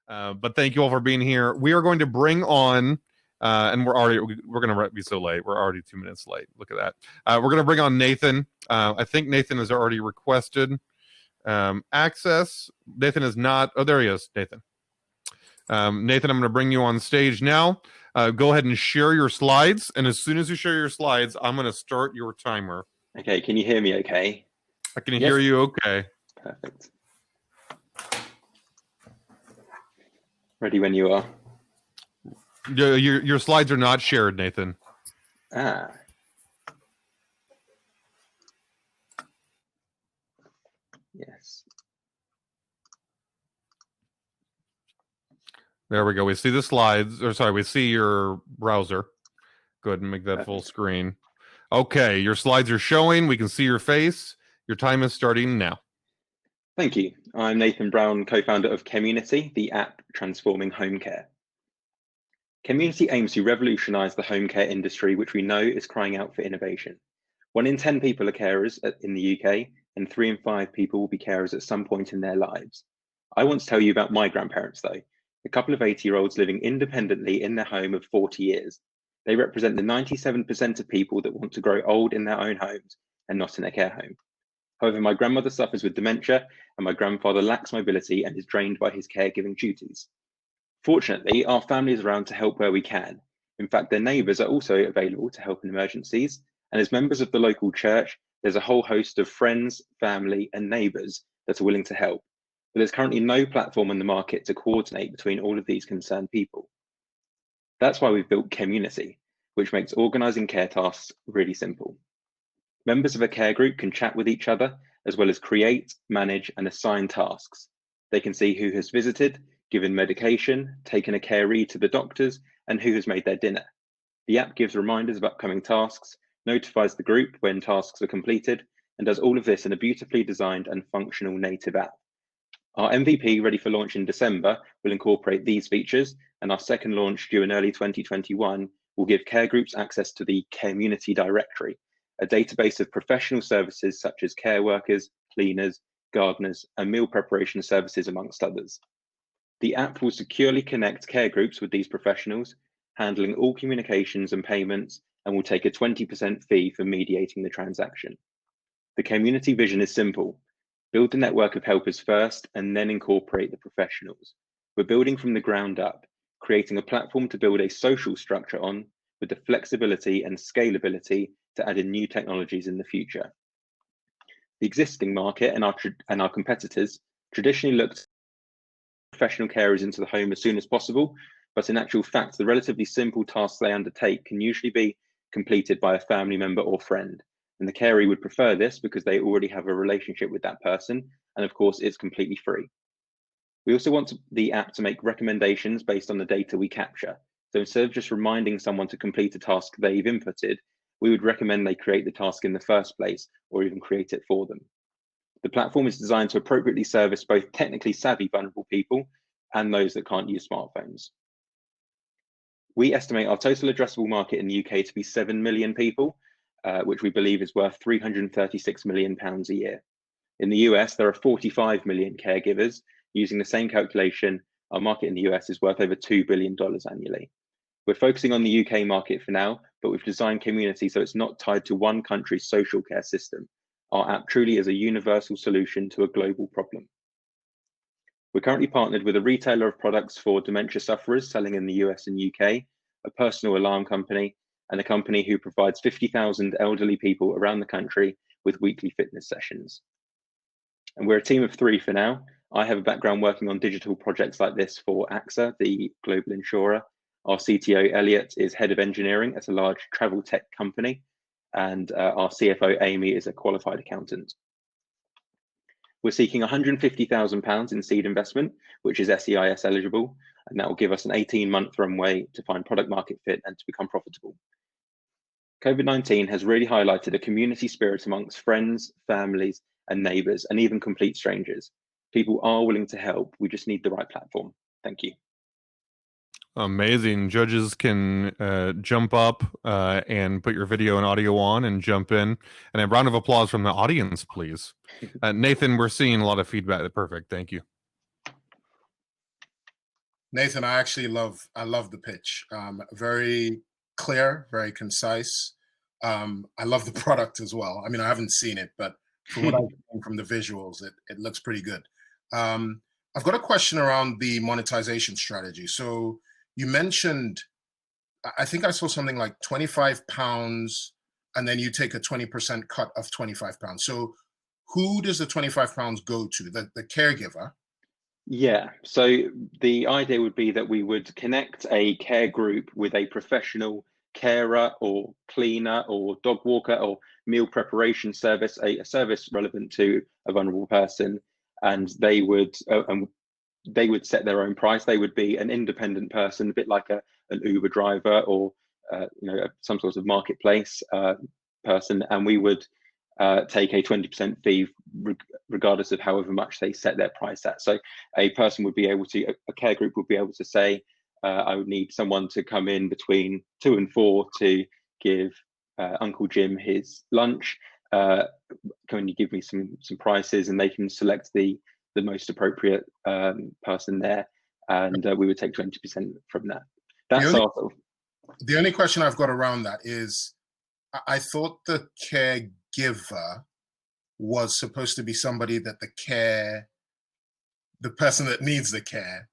But thank you all for being here. We are going to bring on, and we're going to be so late. We're already 2 minutes late. Look at that. We're going to bring on Nathan. I think Nathan has already requested access. Nathan is not. Oh, there he is. Nathan. Nathan, I'm going to bring you on stage now. Go ahead and share your slides. And as soon as you share your slides, I'm going to start your timer. Okay. Can you hear me okay? I can hear you okay. Perfect. Ready when you are. Your slides are not shared, Nathan. Ah. Yes. There we go. We see the slides. Or sorry, we see your browser. Go ahead and make that full screen. Okay, your slides are showing. We can see your face. Your time is starting now. Thank you. I'm Nathan Brown, co-founder of caremmunity, the app transforming home care. Caremmunity aims to revolutionize the home care industry, which we know is crying out for innovation. 1 in 10 people are carers in the UK, and 3 in 5 people will be carers at some point in their lives. I want to tell you about my grandparents, though, a couple of 80-year-olds living independently in their home of 40 years. They represent the 97% of people that want to grow old in their own homes and not in a care home. However, my grandmother suffers with dementia, and my grandfather lacks mobility and is drained by his caregiving duties. Fortunately, our family is around to help where we can. In fact, their neighbours are also available to help in emergencies, and as members of the local church, there's a whole host of friends, family, and neighbours that are willing to help. But there's currently no platform on the market to coordinate between all of these concerned people. That's why we've built caremmunity, which makes organising care tasks really simple. Members of a care group can chat with each other, as well as create, manage, and assign tasks. They can see who has visited, given medication, taken a caree to the doctors, and who has made their dinner. The app gives reminders of upcoming tasks, notifies the group when tasks are completed, and does all of this in a beautifully designed and functional native app. Our MVP, ready for launch in December, will incorporate these features, and our second launch, due in early 2021, will give care groups access to the caremmunity directory, a database of professional services such as care workers, cleaners, gardeners, and meal preparation services, amongst others. The app will securely connect care groups with these professionals, handling all communications and payments, and will take a 20% fee for mediating the transaction. The caremmunity vision is simple. Build the network of helpers first, and then incorporate the professionals. We're building from the ground up, creating a platform to build a social structure on, with the flexibility and scalability to add in new technologies in the future. The existing market and our competitors traditionally looked professional carers into the home as soon as possible, but in actual fact, the relatively simple tasks they undertake can usually be completed by a family member or friend. And the caree would prefer this because they already have a relationship with that person, and of course, it's completely free. We also want the app to make recommendations based on the data we capture. So instead of just reminding someone to complete a task they've inputted, we would recommend they create the task in the first place, or even create it for them. The platform is designed to appropriately service both technically savvy vulnerable people and those that can't use smartphones. We estimate our total addressable market in the UK to be 7 million people, which we believe is worth £336 million a year. In the US, there are 45 million caregivers. Using the same calculation, our market in the US is worth over $2 billion annually. We're focusing on the UK market for now, but we've designed caremmunity so it's not tied to one country's social care system. Our app truly is a universal solution to a global problem. We're currently partnered with a retailer of products for dementia sufferers selling in the US and UK, a personal alarm company, and a company who provides 50,000 elderly people around the country with weekly fitness sessions. And we're a team of 3 for now. I have a background working on digital projects like this for AXA, the global insurer. Our CTO, Elliot, is head of engineering at a large travel tech company, and our CFO, Amy, is a qualified accountant. We're seeking £150,000 in seed investment, which is SEIS eligible, and that will give us an 18-month runway to find product market fit and to become profitable. COVID-19 has really highlighted a community spirit amongst friends, families, and neighbours, and even complete strangers. People are willing to help. We just need the right platform. Thank you. Amazing. Judges can jump up and put your video and audio on and jump in. And a round of applause from the audience, please. Nathan, we're seeing a lot of feedback. Perfect. Thank you. Nathan, I love the pitch. Very clear, very concise. I love the product as well. I mean, I haven't seen it, but from what I've seen from the visuals, it looks pretty good. I've got a question around the monetization strategy. So you mentioned, I think I saw something like £25, and then you take a 20% cut of £25. So who does the £25 go to? The caregiver? Yeah, so the idea would be that we would connect a care group with a professional carer or cleaner or dog walker or meal preparation service, a service relevant to a vulnerable person, and they would set their own price. They would be an independent person, a bit like an Uber driver or some sort of marketplace person, and we would take a 20% fee regardless of however much they set their price at. So a person would be able to, a care group would be able to say, I would need someone to come in between 2 and 4 to give Uncle Jim his lunch. Can you give me some prices? And they can select the most appropriate person there, and we would take 20% from that. That's the only question I've got around that is, I thought the caregiver was supposed to be somebody that the person that needs the care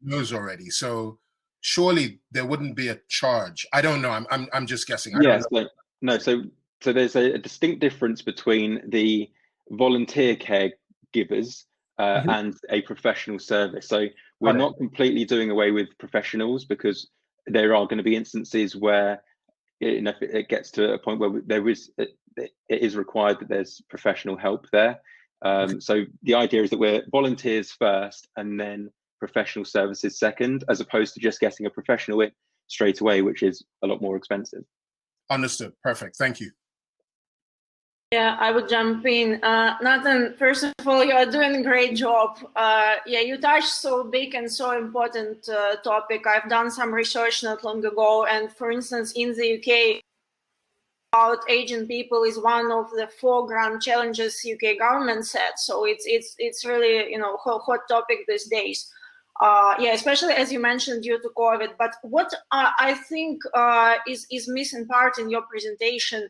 knows already. So surely there wouldn't be a charge. I don't know. I'm just guessing. So there's a distinct difference between the volunteer caregivers and a professional service. So we're not completely doing away with professionals, because there are going to be instances where it gets to a point where it is required that there's professional help there. So the idea is that we're volunteers first and then professional services second, as opposed to just getting a professional in straight away, which is a lot more expensive. Understood. Perfect. Thank you. Yeah, I would jump in. Nathan, first of all, you are doing a great job. You touched so big and so important topic. I've done some research not long ago, and for instance, in the UK, about aging people is one of the 4 grand challenges UK government set. So it's really hot topic these days. Especially as you mentioned due to COVID. But what I think is missing part in your presentation,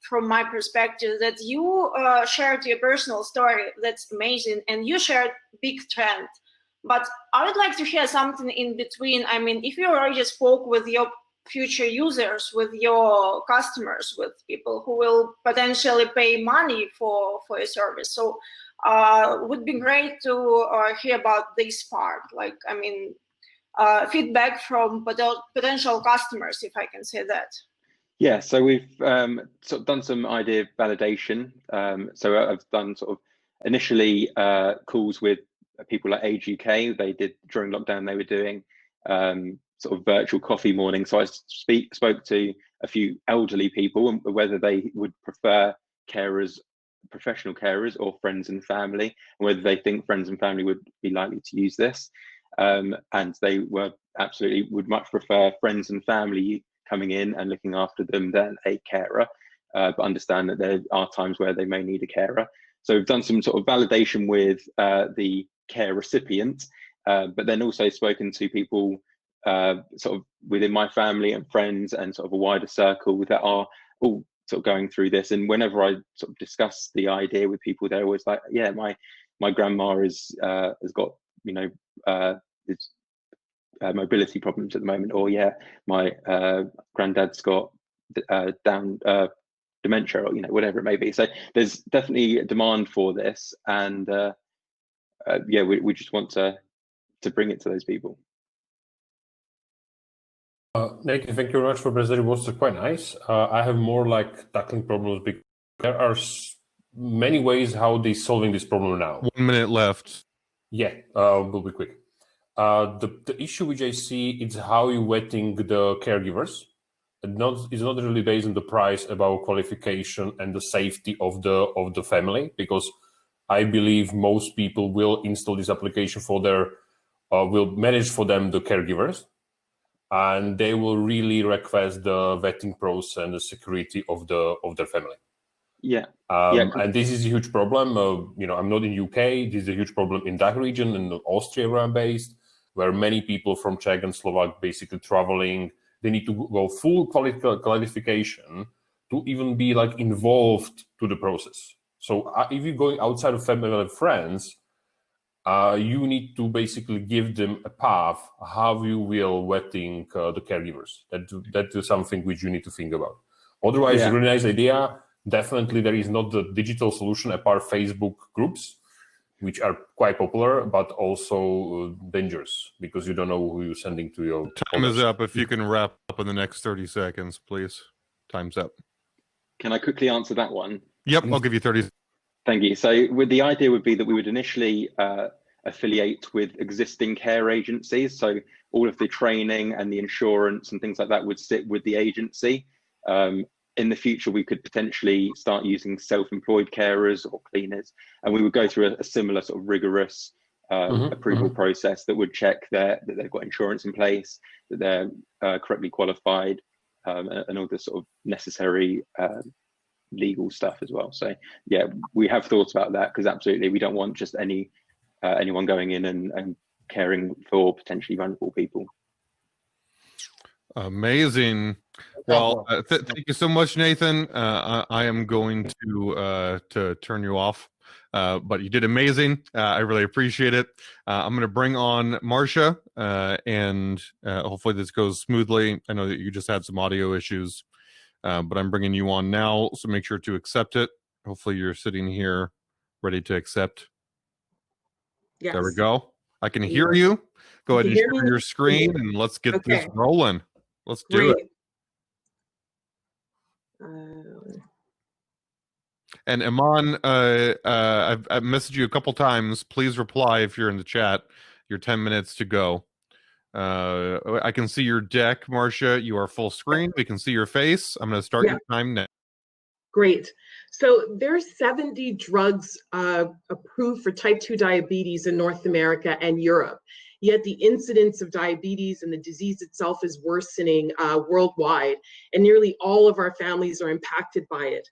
from my perspective, that you shared your personal story. That's amazing, and you shared big trend. But I would like to hear something in between. I mean, if you already spoke with your future users, with your customers, with people who will potentially pay money for a service, so would be great to hear about this part. Like, I mean, feedback from potential customers, if I can say that. Yeah, so we've sort of done some idea validation. So I've done sort of initially calls with people like Age UK. They did, during lockdown, they were doing sort of virtual coffee morning. So I spoke to a few elderly people and whether they would prefer carers, professional carers, or friends and family, and whether they think friends and family would be likely to use this. And they were absolutely would much prefer friends and family coming in and looking after them than a carer, but understand that there are times where they may need a carer. So we've done some sort of validation with the care recipient, but then also spoken to people sort of within my family and friends and sort of a wider circle that are all sort of going through this. And whenever I sort of discuss the idea with people, they're always like, yeah, my grandma has got, it's mobility problems at the moment, or yeah, my granddad's got down dementia, or whatever it may be. So there's definitely a demand for this, and we just want to bring it to those people. Nathan, thank you very much for presenting. It was quite nice. I have more like tackling problems, because there are many ways how they're solving this problem now. 1 minute left. Yeah, we'll be quick. The issue which I see is how you're vetting the caregivers. It's not really based on the price, about qualification and the safety of the family, because I believe most people will install this application for their will manage for them the caregivers, and they will really request the vetting process and the security of their family. Yeah. And this is a huge problem. I'm not in UK. This is a huge problem in that region, in Austria where I'm based. where many people from Czech and Slovak basically traveling, they need to go full qualification to even be like involved to the process. So if you're going outside of family and friends, you need to basically give them a path how you will vetting the caregivers. That is something which you need to think about. Otherwise, Yeah. really nice idea. Definitely, there is not the digital solution apart Facebook groups, which are quite popular, but also dangerous because you don't know who you're sending to your. Time is up. If you can wrap up in the next 30 seconds, please. Time's up. Can I quickly answer that one? Yep, I'll give you 30. Thank you. So the idea would be that we would initially affiliate with existing care agencies. So all of the training and the insurance and things like that would sit with the agency. In the future, we could potentially start using self-employed carers or cleaners, and we would go through a similar sort of rigorous approval process that would check that they've got insurance in place, that they're correctly qualified, and all the sort of necessary legal stuff as well. So yeah, we have thought about that, because absolutely we don't want just anyone going in and caring for potentially vulnerable people. Amazing. Well, thank you so much, Nathan. I am going to turn you off, but you did amazing. I really appreciate it. I'm going to bring on Marcia, and hopefully this goes smoothly. I know that you just had some audio issues, but I'm bringing you on now, so make sure to accept it. Hopefully you're sitting here ready to accept. Yes. There we go. I can hear you. Go ahead and share your screen, and let's get this rolling. Let's do it. And Iman, I've messaged you a couple times. Please reply if you're in the chat. Your 10 minutes to go. I can see your deck, Marcia. You are full screen. We can see your face. I'm going to start your time now. Great. So there's 70 drugs approved for type 2 diabetes in North America and Europe. Yet the incidence of diabetes and the disease itself is worsening worldwide, and nearly all of our families are impacted by it.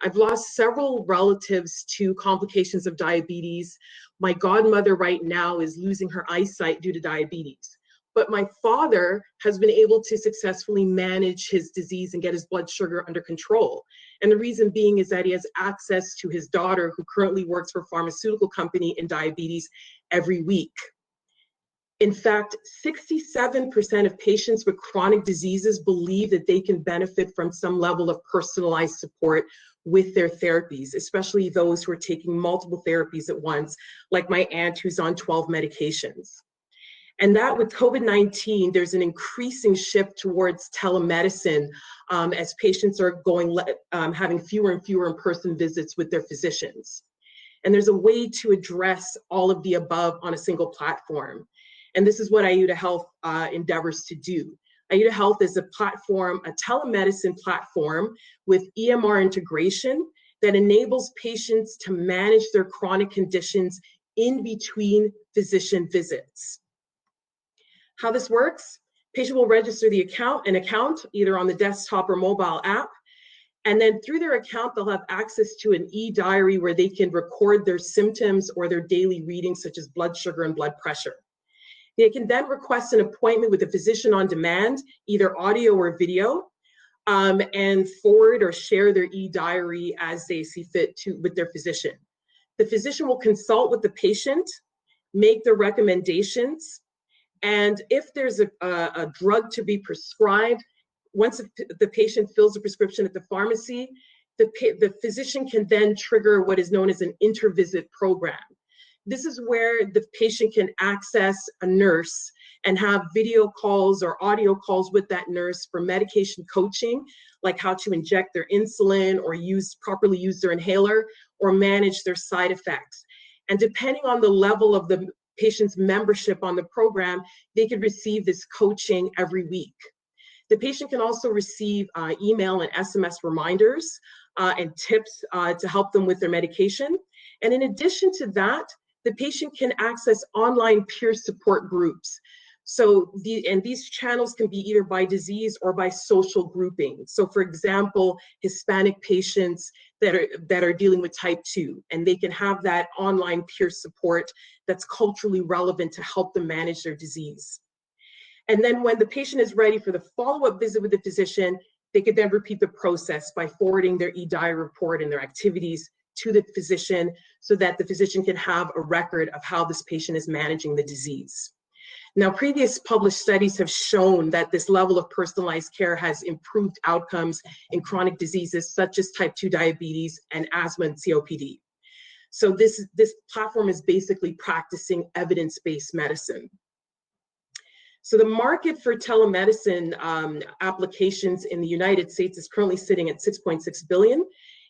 I've lost several relatives to complications of diabetes. My godmother right now is losing her eyesight due to diabetes. But my father has been able to successfully manage his disease and get his blood sugar under control. And the reason being is that he has access to his daughter, who currently works for a pharmaceutical company in diabetes, every week. In fact, 67% of patients with chronic diseases believe that they can benefit from some level of personalized support with their therapies, especially those who are taking multiple therapies at once, like my aunt who's on 12 medications. And that with COVID-19, there's an increasing shift towards telemedicine as patients are having fewer and fewer in-person visits with their physicians. And there's a way to address all of the above on a single platform. And this is what Ayuda Health endeavors to do. Ayuda Health is a platform, a telemedicine platform with EMR integration that enables patients to manage their chronic conditions in between physician visits. How this works, patient will register an account either on the desktop or mobile app, and then through their account, they'll have access to an e-diary where they can record their symptoms or their daily readings, such as blood sugar and blood pressure. They can then request an appointment with a physician on demand, either audio or video, and forward or share their e-diary as they see fit with their physician. The physician will consult with the patient, make their recommendations, and if there's a drug to be prescribed, once the patient fills a prescription at the pharmacy, the physician can then trigger what is known as an inter-visit program. This is where the patient can access a nurse and have video calls or audio calls with that nurse for medication coaching, like how to inject their insulin or properly use their inhaler or manage their side effects. And depending on the level of the patient's membership on the program, they could receive this coaching every week. The patient can also receive email and SMS reminders and tips to help them with their medication. And in addition to that, the patient can access online peer support groups. So these channels can be either by disease or by social grouping. So for example, Hispanic patients that are dealing with type 2, and they can have that online peer support that's culturally relevant to help them manage their disease. And then when the patient is ready for the follow-up visit with the physician, they could then repeat the process by forwarding their e-diary report and their activities to the physician so that the physician can have a record of how this patient is managing the disease. Now, previous published studies have shown that this level of personalized care has improved outcomes in chronic diseases such as type 2 diabetes and asthma and COPD. So this platform is basically practicing evidence-based medicine. So the market for telemedicine applications in the United States is currently sitting at 6.6 billion.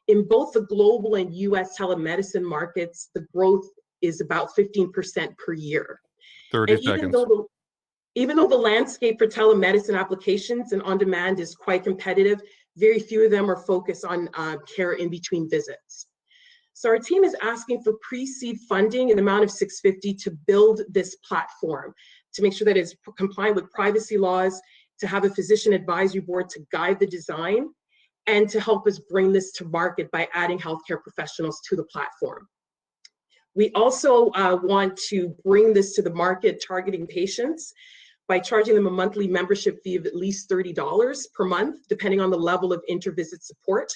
In both the global and US telemedicine markets, the growth is about 15% per year. 30 and seconds. Even though the landscape for telemedicine applications and on-demand is quite competitive, very few of them are focused on care in between visits. So our team is asking for pre-seed funding in the amount of $650 to build this platform, to make sure that it's compliant with privacy laws, to have a physician advisory board to guide the design, and to help us bring this to market by adding healthcare professionals to the platform. We also want to bring this to the market targeting patients by charging them a monthly membership fee of at least $30 per month, depending on the level of inter-visit support.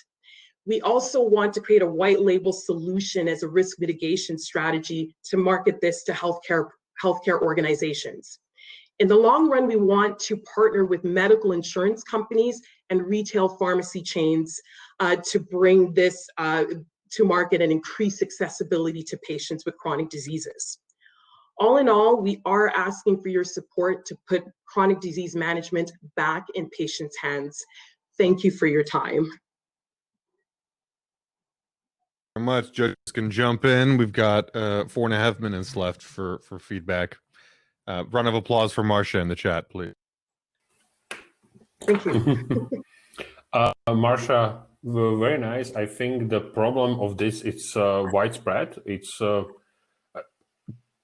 We also want to create a white label solution as a risk mitigation strategy to market this to healthcare organizations. In the long run, we want to partner with medical insurance companies and retail pharmacy chains to bring this to market and increase accessibility to patients with chronic diseases. All in all, we are asking for your support to put chronic disease management back in patients' hands. Thank you for your time. Very much. Judges can jump in. We've got 4.5 minutes left for feedback. Round of applause for Marcia in the chat, please. Thank you. Marcia, very nice. I think the problem of this, it's widespread. It's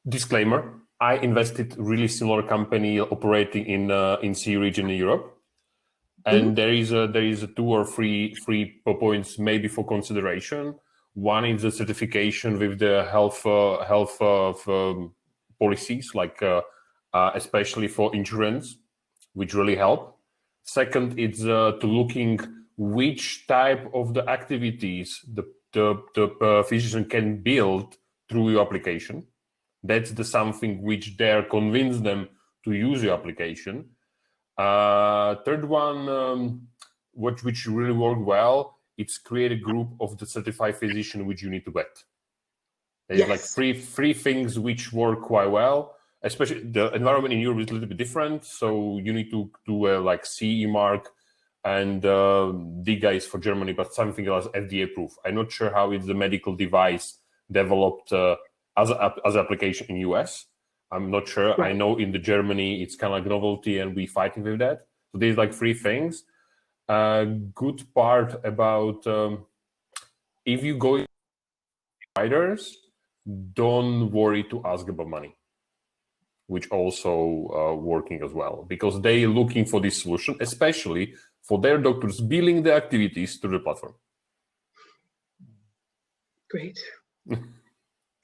disclaimer. I invested really similar company operating in C region in Europe, and there is a 2 or 3 points maybe for consideration. One is the certification with the health policies, like especially for insurance, which really help. Second, it's to looking which type of the activities the physician can build through your application. That's the something which they're convince them to use your application. Third one, which really worked well, it's create a group of the certified physician which you need to vet. There's like three things which work quite well. Especially the environment in Europe is a little bit different, so you need to do a like CE mark, and DIGA is for Germany, but something else FDA approved. I'm not sure how it's the medical device developed as an application in US. I'm not sure. Right. I know in the Germany it's kind of like novelty, and we fighting with that. So there's like 3 things. Good part about if you go providers, don't worry to ask about money, which also working as well, because they looking for this solution, especially for their doctors billing the activities through the platform. Great.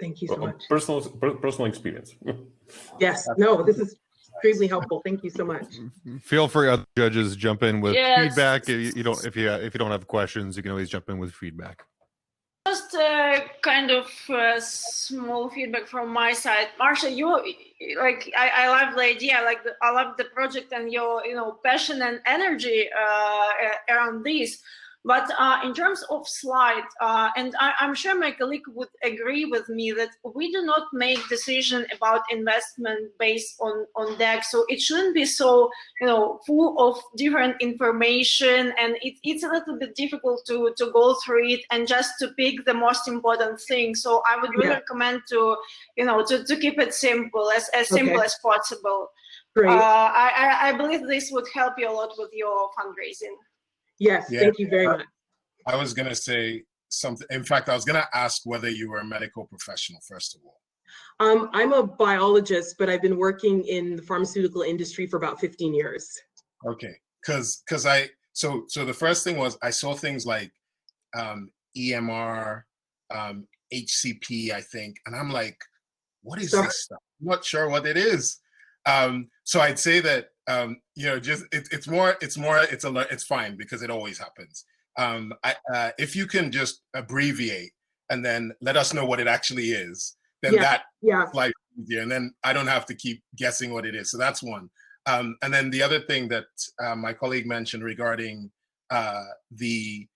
Thank you so much. Personal experience. Yes, no, this is extremely helpful. Thank you so much. Feel free, other judges, jump in with feedback. If you don't have questions, you can always jump in with feedback. Just kind of small feedback from my side, Marcia. I love the idea. I love the project and your passion and energy around this. But in terms of slide, and I'm sure my colleague would agree with me that we do not make decision about investment based on deck. So it shouldn't be so full of different information, and it's a little bit difficult to go through it and just to pick the most important thing. So I would really recommend to keep it simple, as simple as possible. Great. I believe this would help you a lot with your fundraising. Yes, thank you very much. I was going to say something. In fact, I was going to ask whether you were a medical professional, first of all. I'm a biologist, but I've been working in the pharmaceutical industry for about 15 years. Okay, because so the first thing was I saw things like EMR, HCP, I think, and I'm like, what is this stuff? I'm not sure what it is. So I'd say that just it's fine because it always happens. If you can just abbreviate and then let us know what it actually is, then life easier, and then I don't have to keep guessing what it is. So that's one. And then the other thing that my colleague mentioned regarding the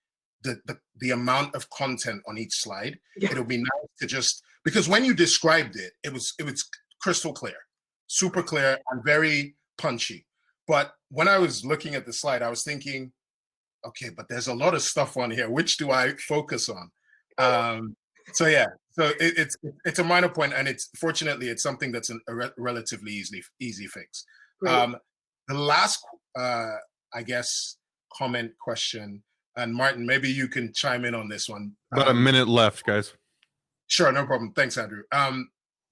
amount of content on each slide, it'll be nice to just, because when you described it, it was crystal clear, super clear, and very punchy. But when I was looking at the slide, I was thinking, okay, but there's a lot of stuff on here. Which do I focus on? So it's a minor point, and fortunately it's something that's a relatively easy fix. The last, I guess, comment question, and Martin, maybe you can chime in on this one. About a minute left, guys. Sure, no problem. Thanks, Andrew.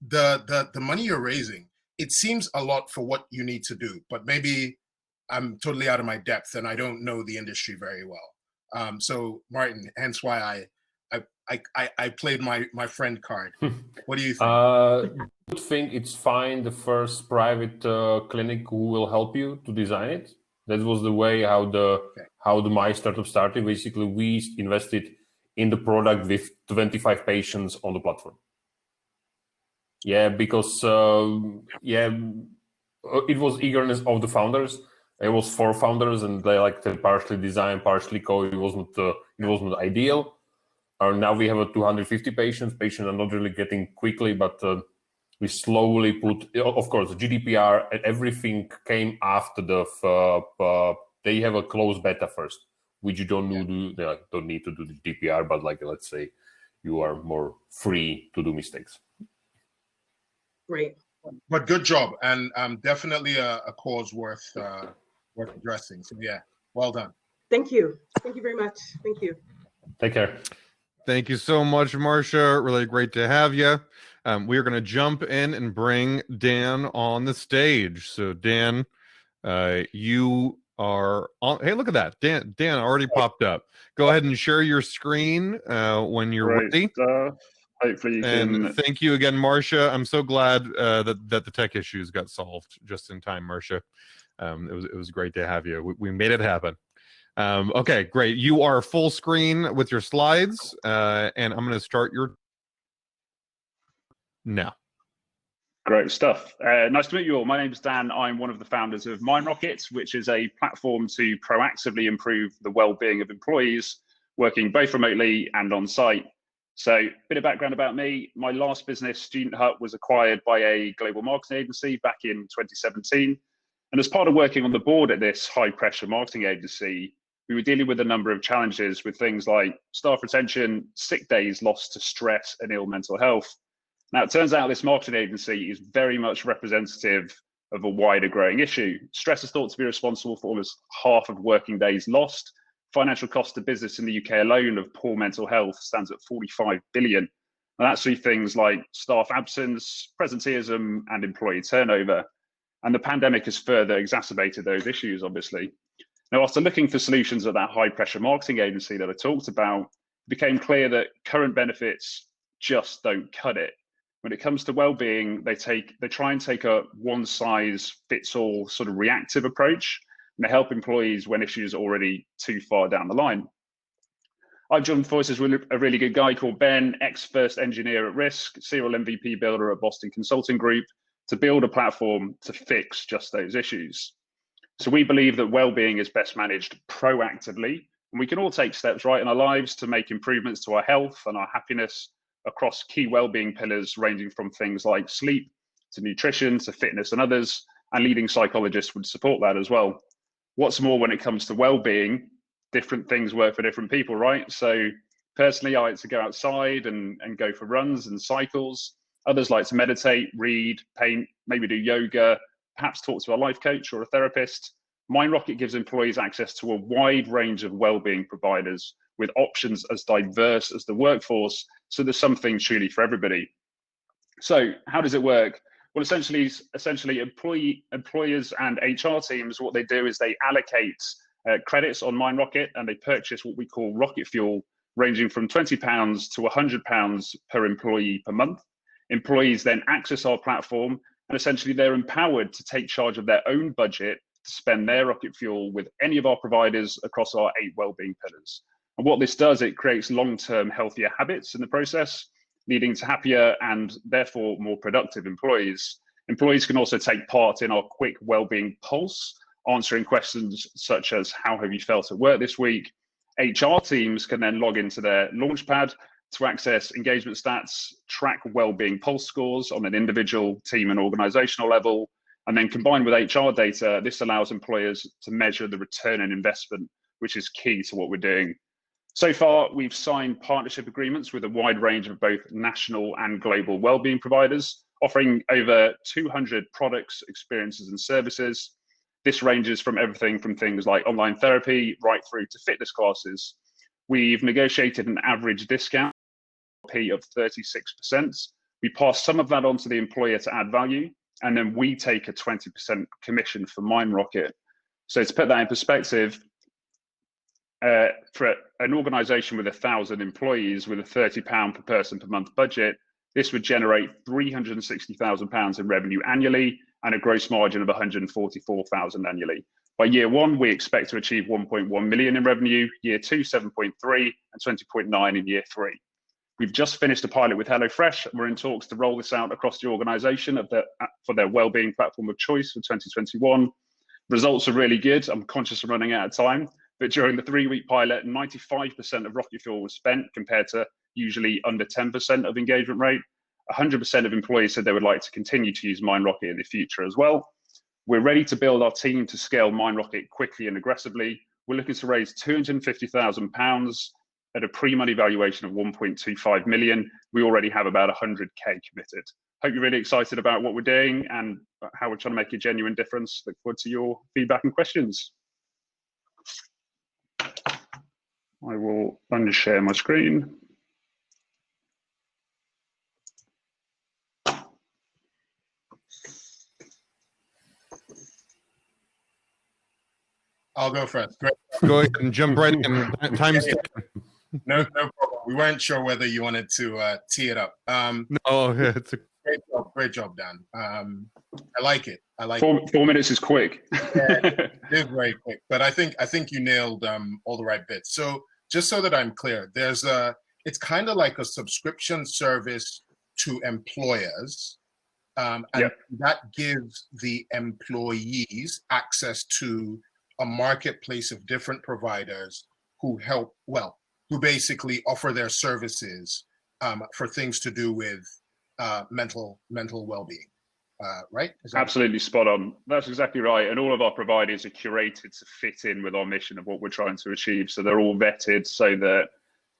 The money you're raising, it seems a lot for what you need to do, but maybe I'm totally out of my depth and I don't know the industry very well. So Martin, hence why I played my friend card. What do you think? I think it's fine. The first private clinic who will help you to design it. That was the way how my startup started. Basically, we invested in the product with 25 patients on the platform. Yeah, because it was eagerness of the founders. It was 4 founders, and they like to partially design, partially code. It wasn't ideal. Now we have 250 patients. Patients are not really getting quickly, but we slowly put. Of course, the GDPR and everything came after they have a closed beta first, which you don't need to do the GDPR, but like let's say you are more free to do mistakes. Great. But good job, and definitely a cause worth addressing. So yeah, well done. Thank you. Thank you very much. Thank you. Take care. Thank you so much, Marcia. Really great to have you. We are going to jump in and bring Dan on the stage. So Dan, you are on. Hey, look at that. Dan already popped up. Go ahead and share your screen when you're ready. Hopefully you and can. Thank you again, Marcia. I'm so glad that the tech issues got solved just in time, Marcia. It was great to have you. We made it happen. Okay, great. You are full screen with your slides, and I'm going to start your now. Great stuff. Nice to meet you all. My name is Dan. I'm one of the founders of MindRocket, which is a platform to proactively improve the well-being of employees working both remotely and on site. So a bit of background about me. My last business, Student Hut, was acquired by a global marketing agency back in 2017. And as part of working on the board at this high-pressure marketing agency, we were dealing with a number of challenges with things like staff retention, sick days lost to stress and ill mental health. Now, it turns out this marketing agency is very much representative of a wider growing issue. Stress is thought to be responsible for almost half of working days lost. Financial cost to business in the UK alone of poor mental health stands at 45 billion. And actually things like staff absence, presenteeism, and employee turnover. And the pandemic has further exacerbated those issues, obviously. Now, after looking for solutions at that high pressure marketing agency that I talked about, it became clear that current benefits just don't cut it. When it comes to well-being, they try and take a one-size-fits-all sort of reactive approach, and they help employees when issues are already too far down the line. I've joined forces with a really good guy called Ben, ex-first engineer at Risk, serial MVP builder at Boston Consulting Group, to build a platform to fix just those issues. So we believe that well-being is best managed proactively, and we can all take steps right in our lives to make improvements to our health and our happiness across key well-being pillars, ranging from things like sleep to nutrition to fitness and others, and leading psychologists would support that as well. What's more, when it comes to well-being, different things work for different people, right? So personally, I like to go outside and go for runs and cycles. Others like to meditate, read, paint, maybe do yoga, perhaps talk to a life coach or a therapist. MindRocket gives employees access to a wide range of well-being providers with options as diverse as the workforce, so there's something truly for everybody. So how does it work? Well, essentially employers and HR teams, what they do is they allocate credits on MindRocket, and they purchase what we call rocket fuel, ranging from £20 to £100 per employee per month. Employees then access our platform, and essentially they're empowered to take charge of their own budget to spend their rocket fuel with any of our providers across our 8 wellbeing pillars. And what this does, it creates long-term healthier habits in the process, leading to happier and therefore more productive employees. Employees can also take part in our quick wellbeing pulse, answering questions such as, how have you felt at work this week? HR teams can then log into their Launchpad to access engagement stats, track wellbeing pulse scores on an individual, team and organizational level. And then combined with HR data, this allows employers to measure the return on investment, which is key to what we're doing. So far, we've signed partnership agreements with a wide range of both national and global wellbeing providers, offering over 200 products, experiences, and services. This ranges from everything from things like online therapy right through to fitness classes. We've negotiated an average discount of 36%. We pass some of that on to the employer to add value, and then we take a 20% commission for MindRocket. So to put that in perspective, for an organization with 1,000 employees with a £30 per person per month budget, this would generate £360,000 in revenue annually and a gross margin of £144,000 annually. By year 1, we expect to achieve 1.1 million in revenue, year 2, 7.3, and 20.9 in year 3. We've just finished a pilot with HelloFresh. We're in talks to roll this out across the organization for their wellbeing platform of choice for 2021. Results are really good. I'm conscious of running out of time, but during the 3-week pilot, 95% of rocket fuel was spent compared to usually under 10% of engagement rate. 100% of employees said they would like to continue to use MindRocket in the future as well. We're ready to build our team to scale MindRocket quickly and aggressively. We're looking to raise £250,000 at a pre-money valuation of 1.25 million. We already have about 100K committed. Hope you're really excited about what we're doing and how we're trying to make a genuine difference. Look forward to your feedback and questions. I will unshare my screen. I'll go first. Great. Go ahead and jump right in. Time's No problem. We weren't sure whether you wanted to tee it up. no, it's a great job, Dan. I like it. I like 4 minutes is quick. Yeah, it is very quick, but I think you nailed all the right bits. So just so that I'm clear, it's kind of like a subscription service to employers, and that gives the employees access to a marketplace of different providers who basically offer their services for things to do with mental well-being. Right? Absolutely spot on. That's exactly right. And all of our providers are curated to fit in with our mission of what we're trying to achieve. So they're all vetted so that,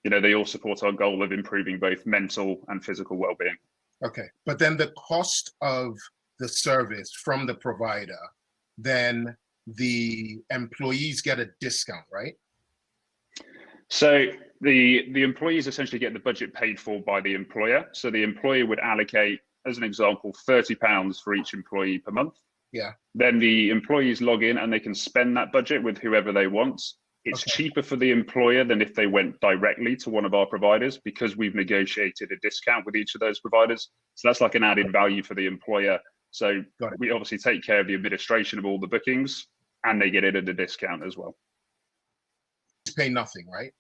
they all support our goal of improving both mental and physical well-being. Okay. But then the cost of the service from the provider, then the employees get a discount, right? So the employees essentially get the budget paid for by the employer. So the employer would allocate, as an example, £30 for each employee per month. Yeah. Then the employees log in and they can spend that budget with whoever they want. It's cheaper for the employer than if they went directly to one of our providers because we've negotiated a discount with each of those providers. So that's like an added value for the employer. So we obviously take care of the administration of all the bookings and they get it at a discount as well. Pay nothing, right?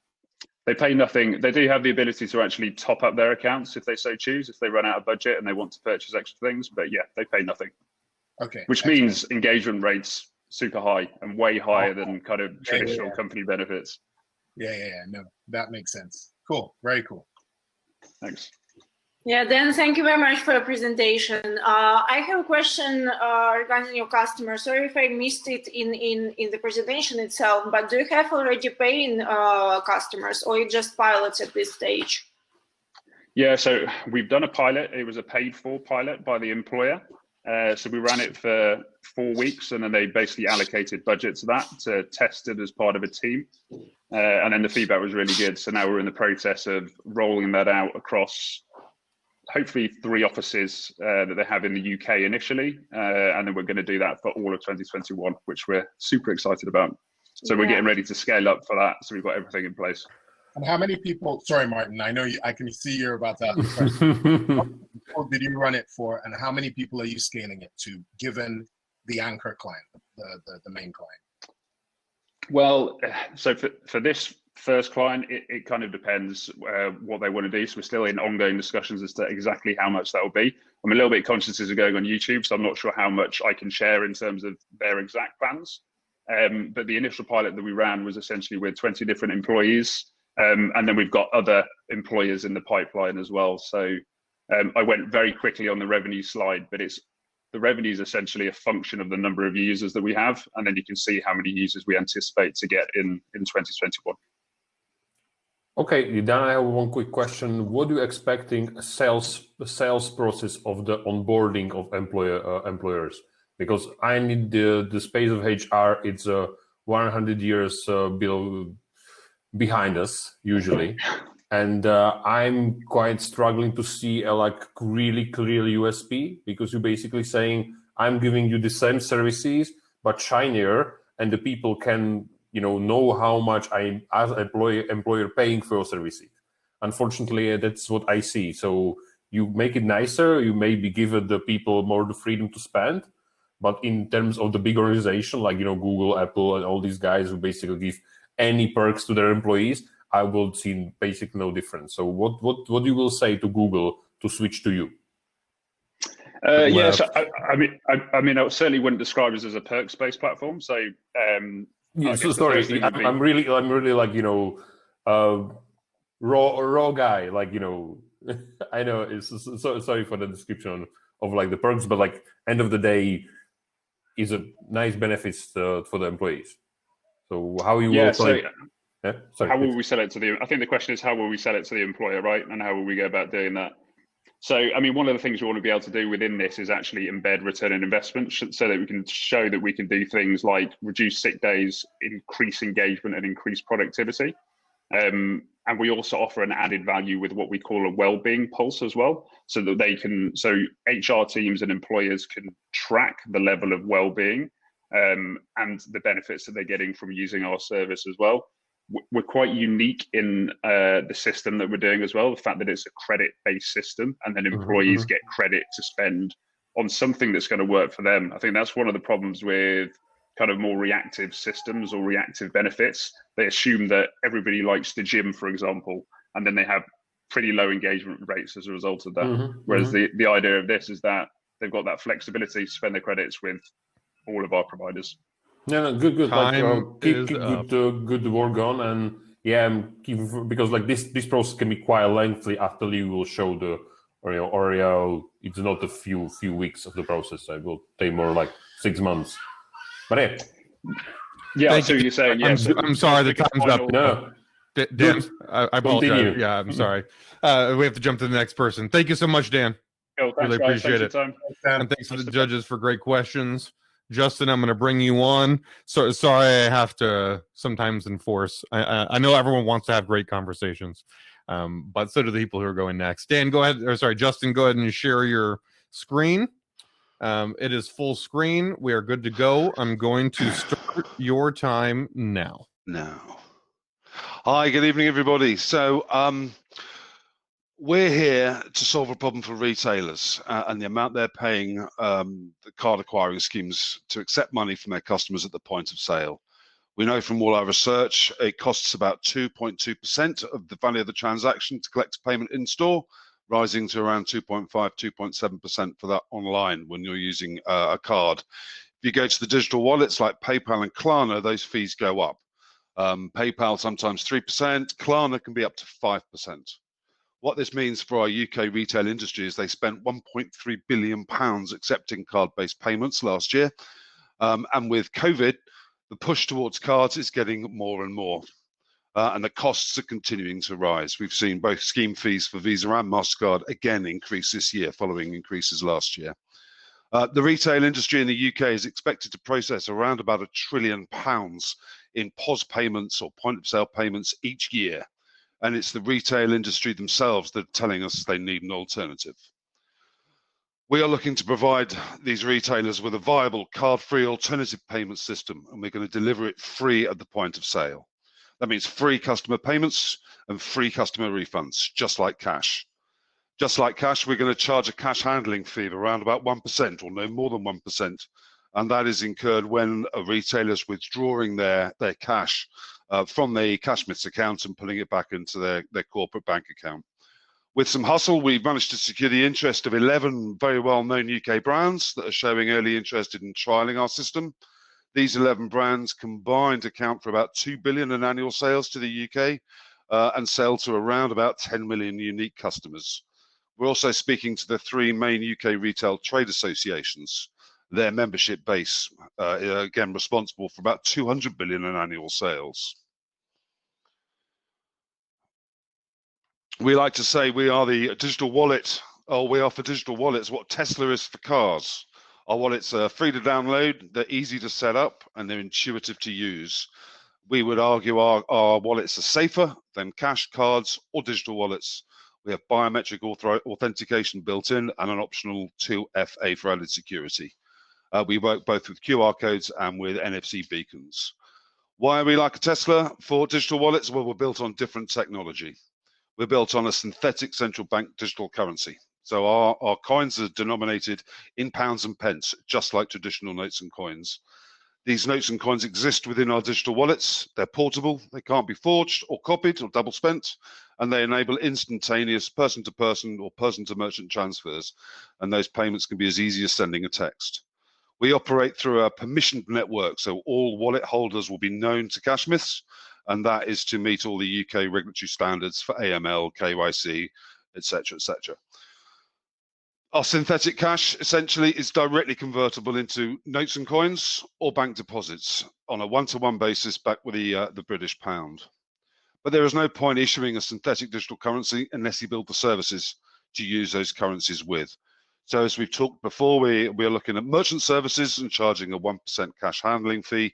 They pay nothing. They do have the ability to actually top up their accounts if they so choose, if they run out of budget and they want to purchase extra things. But yeah, they pay nothing. Okay. Which means engagement rates super high and way higher than kind of traditional company benefits. Yeah. No, that makes sense. Cool. Very cool. Thanks. Yeah, Dan, thank you very much for your presentation. I have a question regarding your customers. Sorry if I missed it in the presentation itself, but do you have already paying customers or you just pilots at this stage? Yeah, so we've done a pilot. It was a paid-for pilot by the employer. So we ran it for 4 weeks and then they basically allocated budget to that to test it as part of a team. And then the feedback was really good. So now we're in the process of rolling that out across hopefully 3 offices that they have in the UK initially, and then we're going to do that for all of 2021, which we're super excited about. So we're getting ready to scale up for that. So we've got everything in place. And how many people, sorry, Martin, I know I can see you're about to ask the question. How many people did you run it for, and how many people are you scaling it to, given the anchor client, the main client? Well, so for this first client, it kind of depends what they want to do. So we're still in ongoing discussions as to exactly how much that will be. I'm a little bit conscious as we're going on YouTube, so I'm not sure how much I can share in terms of their exact plans. But the initial pilot that we ran was essentially with 20 different employees. And then we've got other employers in the pipeline as well. So I went very quickly on the revenue slide, but the revenue is essentially a function of the number of users that we have. And then you can see how many users we anticipate to get in 2021. Okay, then I have one quick question. What are you expecting the sales process of the onboarding of employers? Because I need the space of HR, it's 100 years behind us usually, and I'm quite struggling to see a really clear USP, because you're basically saying I'm giving you the same services but shinier, and the people can know how much I as employer paying for your services. Unfortunately, that's what I see. So you make it nicer, you maybe give the people more the freedom to spend, but in terms of the big organization like Google, Apple, and all these guys who basically give any perks to their employees, I will see basically no difference. So what you will say to Google to switch to you? Yes, I mean, I certainly wouldn't describe us as a perks-based platform. So, yeah, so sorry, I'm really like raw guy. Like I know it's so sorry for the description of like the perks, but like end of the day, is a nice benefits for the employees. So how you will sorry, how will please. we sell it to the? I think the question is how will we sell it to the employer, right? And how will we go about doing that? So, I mean, one of the things we want to be able to do within this is actually embed return on investment, so that we can show that we can do things like reduce sick days, increase engagement, and increase productivity. And we also offer an added value with what we call a well-being pulse as well, so that so HR teams and employers can track the level of well-being and the benefits that they're getting from using our service as well. We're quite unique in the system that we're doing as well, the fact that it's a credit-based system, and then employees get credit to spend on something that's going to work for them. I think that's one of the problems with kind of more reactive systems or reactive benefits. They assume that everybody likes the gym, for example, and then they have pretty low engagement rates as a result of that. Whereas the idea of this is that they've got that flexibility to spend their credits with all of our providers. No, good. Time Keep good work on, and because like this process can be quite lengthy after you will show the or it's not a few weeks of the process. It will take more like 6 months. But yeah, so you're saying yes. I'm sorry, the time's up. No, Dan, I apologize. Continue. Yeah, I'm sorry. We have to jump to the next person. Thank you so much, Dan. Cool, thanks, really guys. appreciate Thanks it. And thanks to the judges for great questions. Justin, I'm going to bring you on. So sorry, I have to sometimes enforce. I know everyone wants to have great conversations, but so do the people who are going next. Dan, go ahead. Or sorry, Justin, go ahead and share your screen. It is full screen. We are good to go. I'm going to start your time now. Hi, good evening, everybody. So we're here to solve a problem for retailers and the amount they're paying the card acquiring schemes to accept money from their customers at the point of sale. We know from all our research, it costs about 2.2% of the value of the transaction to collect a payment in store, rising to around 2.5, 2.7% for that online when you're using a card. If you go to the digital wallets like PayPal and Klarna, those fees go up. PayPal sometimes 3%, Klarna can be up to 5%. What this means for our UK retail industry is they spent £1.3 billion accepting card-based payments last year. And with COVID, the push towards cards is getting more and more. And the costs are continuing to rise. We've seen both scheme fees for Visa and MasterCard again increase this year following increases last year. The retail industry in the UK is expected to process around about £1 trillion in POS payments or point of sale payments each year. and it's the retail industry themselves that are telling us they need an alternative. We are looking to provide these retailers with a viable card-free alternative payment system, and we're going to deliver it free at the point of sale. That means free customer payments and free customer refunds, just like cash. Just like cash, we're going to charge a cash handling fee of around about 1% or no more than 1%. And that is incurred when a retailer is withdrawing their cash from the Cashsmiths account and putting it back into their corporate bank account. With some hustle, we've managed to secure the interest of 11 very well-known UK brands that are showing early interest in trialing our system. These 11 brands combined account for about 2 billion in annual sales to the UK and sell to around about 10 million unique customers. We're also speaking to the 3 main UK retail trade associations. Their membership base, again, responsible for about 200 billion in annual sales. We like to say we are the digital wallet, or we are for digital wallets what Tesla is for cars. Our wallets are free to download, they're easy to set up, and they're intuitive to use. We would argue our wallets are safer than cash, cards, or digital wallets. We have biometric authentication built in and an optional 2FA for added security. We work both with QR codes and with NFC beacons. Why are we like a Tesla for digital wallets? Well, we're built on different technology. We're built on a synthetic central bank digital currency. So our coins are denominated in pounds and pence, just like traditional notes and coins. These notes and coins exist within our digital wallets. They're portable, they can't be forged or copied or double spent, and they enable instantaneous person-to-person or person-to-merchant transfers, and those payments can be as easy as sending a text. We operate through a permissioned network, so all wallet holders will be known to Cashsmiths, and that is to meet all the UK regulatory standards for AML, KYC, etc., etc. Our synthetic cash essentially is directly convertible into notes and coins or bank deposits on a one-to-one basis back with the British pound. But there is no point issuing a synthetic digital currency unless you build the services to use those currencies with. So as we've talked before, we are looking at merchant services and charging a 1% cash handling fee.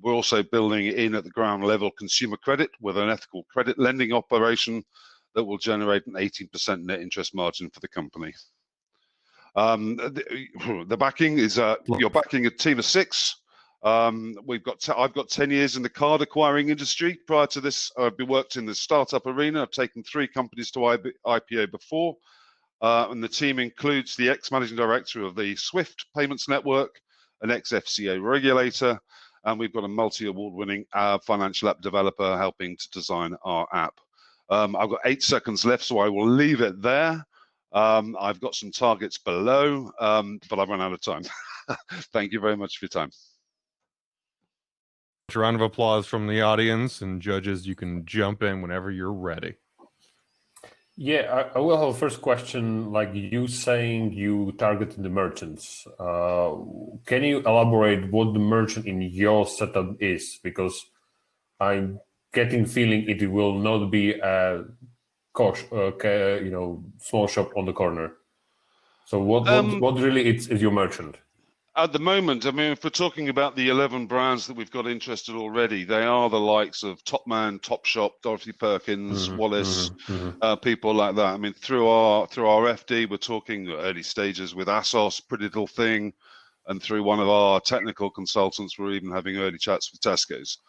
We're also building in at the ground level consumer credit with an ethical credit lending operation that will generate an 18% net interest margin for the company. The backing is you're backing a team of 6. I've got 10 years in the card acquiring industry. Prior to this, I've worked in the startup arena. I've taken 3 companies to IPO before, and the team includes the ex-managing director of the SWIFT payments network, an ex-FCA regulator, and we've got a multi-award-winning financial app developer helping to design our app. I've got 8 seconds left, so I will leave it there. I've got some targets below, but I've run out of time. Thank you very much for your time. A round of applause from the audience, and judges, you can jump in whenever you're ready. Yeah, I will have a first question. Like you saying you targeted the merchants. Can you elaborate what the merchant in your setup is? Because I'm getting feeling it will not be a small shop on the corner. So what really is your merchant? At the moment, I mean, if we're talking about the 11 brands that we've got interested already, they are the likes of Topman, Topshop, Dorothy Perkins, Wallace, people like that. I mean, through our FD, we're talking early stages with ASOS, Pretty Little Thing, and through one of our technical consultants, we're even having early chats with Tesco's.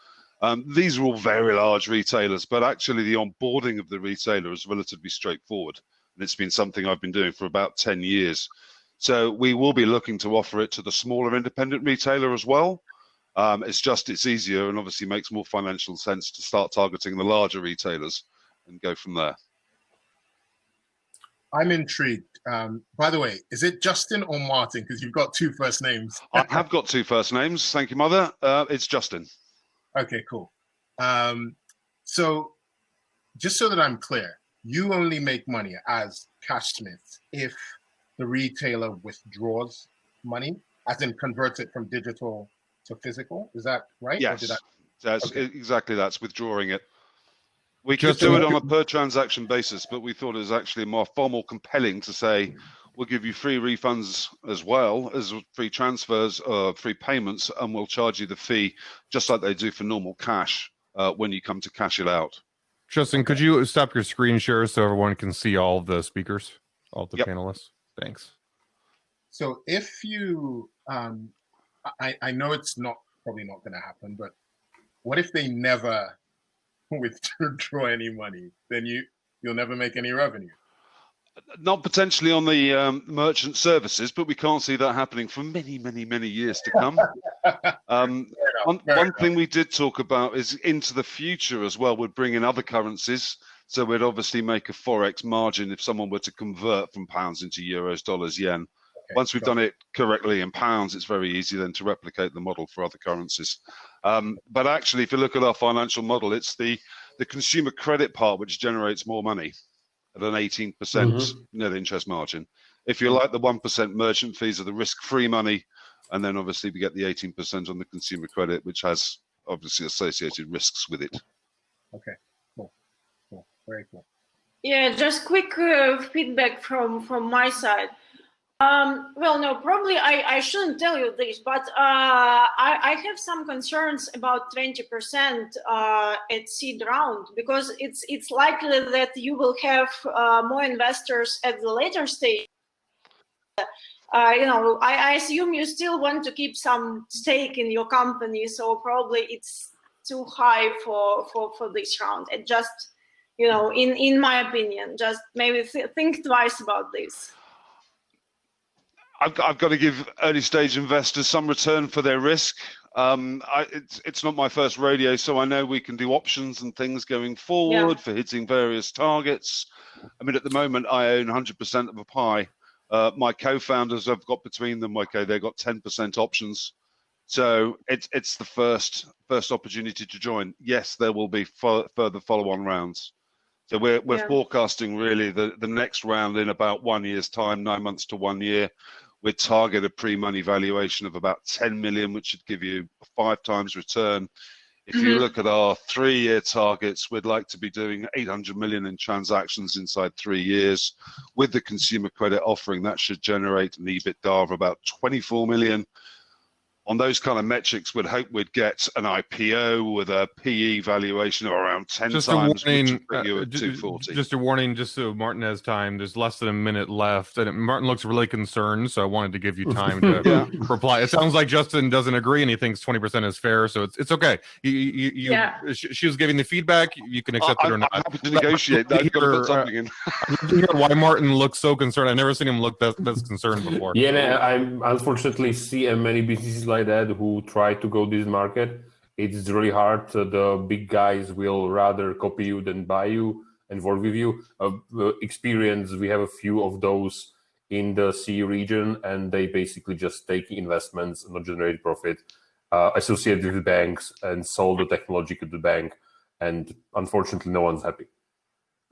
These are all very large retailers, but actually the onboarding of the retailer is relatively straightforward. And it's been something I've been doing for about 10 years. So we will be looking to offer it to the smaller independent retailer as well. It's easier and obviously makes more financial sense to start targeting the larger retailers and go from there. I'm intrigued. By the way, is it Justin or Martin? Because you've got 2 first names. I have got 2 first names. Thank you, Mother. It's Justin. Okay, cool. So just so that I'm clear, you only make money as Cashsmiths if the retailer withdraws money, as in converts it from digital to physical. Is that right? Yes, that's okay. Exactly. That's withdrawing it. We could do it on a per transaction basis, but we thought it was actually far more compelling to say, we'll give you free refunds as well as free transfers, free payments, and we'll charge you the fee just like they do for normal cash when you come to cash it out. Justin, could you stop your screen share so everyone can see all of the speakers, all of the panelists? Thanks. So if you, I know it's probably not going to happen, but what if they never withdraw any money? Then you'll never make any revenue. Not potentially on the merchant services, but we can't see that happening for many, many, many years to come. One thing we did talk about is into the future as well, would bring in other currencies. So we'd obviously make a Forex margin if someone were to convert from pounds into euros, dollars, yen. Okay, once we've done it correctly in pounds, it's very easy then to replicate the model for other currencies. But actually, if you look at our financial model, it's the consumer credit part which generates more money at an 18% net interest margin. If you like the 1% merchant fees are the risk-free money, and then obviously we get the 18% on the consumer credit, which has obviously associated risks with it. Okay, cool, very cool. Yeah, just quick feedback from my side. Well, no, probably I shouldn't tell you this, but I have some concerns about 20% at seed round, because it's likely that you will have more investors at the later stage. I assume you still want to keep some stake in your company, so probably it's too high for this round. And just, in my opinion, just maybe think twice about this. I've got to give early stage investors some return for their risk. It's not my first rodeo, so I know we can do options and things going forward for hitting various targets. I mean, at the moment, I own 100% of a pie. My co-founders have got between them, they've got 10% options. So it's the first opportunity to join. Yes, there will be further follow-on rounds. So we're forecasting really the next round in about 1 year's time, 9 months to 1 year. We target a pre-money valuation of about 10 million, which should give you a 5 times return. If you look at our 3-year targets, we'd like to be doing 800 million in transactions inside 3 years. With the consumer credit offering, that should generate an EBITDA of about 24 million. On those kind of metrics, we'd hope we'd get an IPO with a PE valuation of around 10 just times, a warning, which would bring you at 240. Just a warning, just so Martin has time. There's less than a minute left, and Martin looks really concerned, so I wanted to give you time to reply. It sounds like Justin doesn't agree, and he thinks 20% is fair, so it's okay. She was giving the feedback. You can accept it or not. I'm happy to negotiate. I've got to put something in. I'd love to hear why Martin looks so concerned. I've never seen him look this concerned before. Yeah, I unfortunately see many businesses like that who try to go this market. It's really hard. The big guys will rather copy you than buy you and work with you. Experience, we have a few of those in the CE region, and they basically just take investments, not generate profit, associated with banks, and sold the technology to the bank. And unfortunately, no one's happy.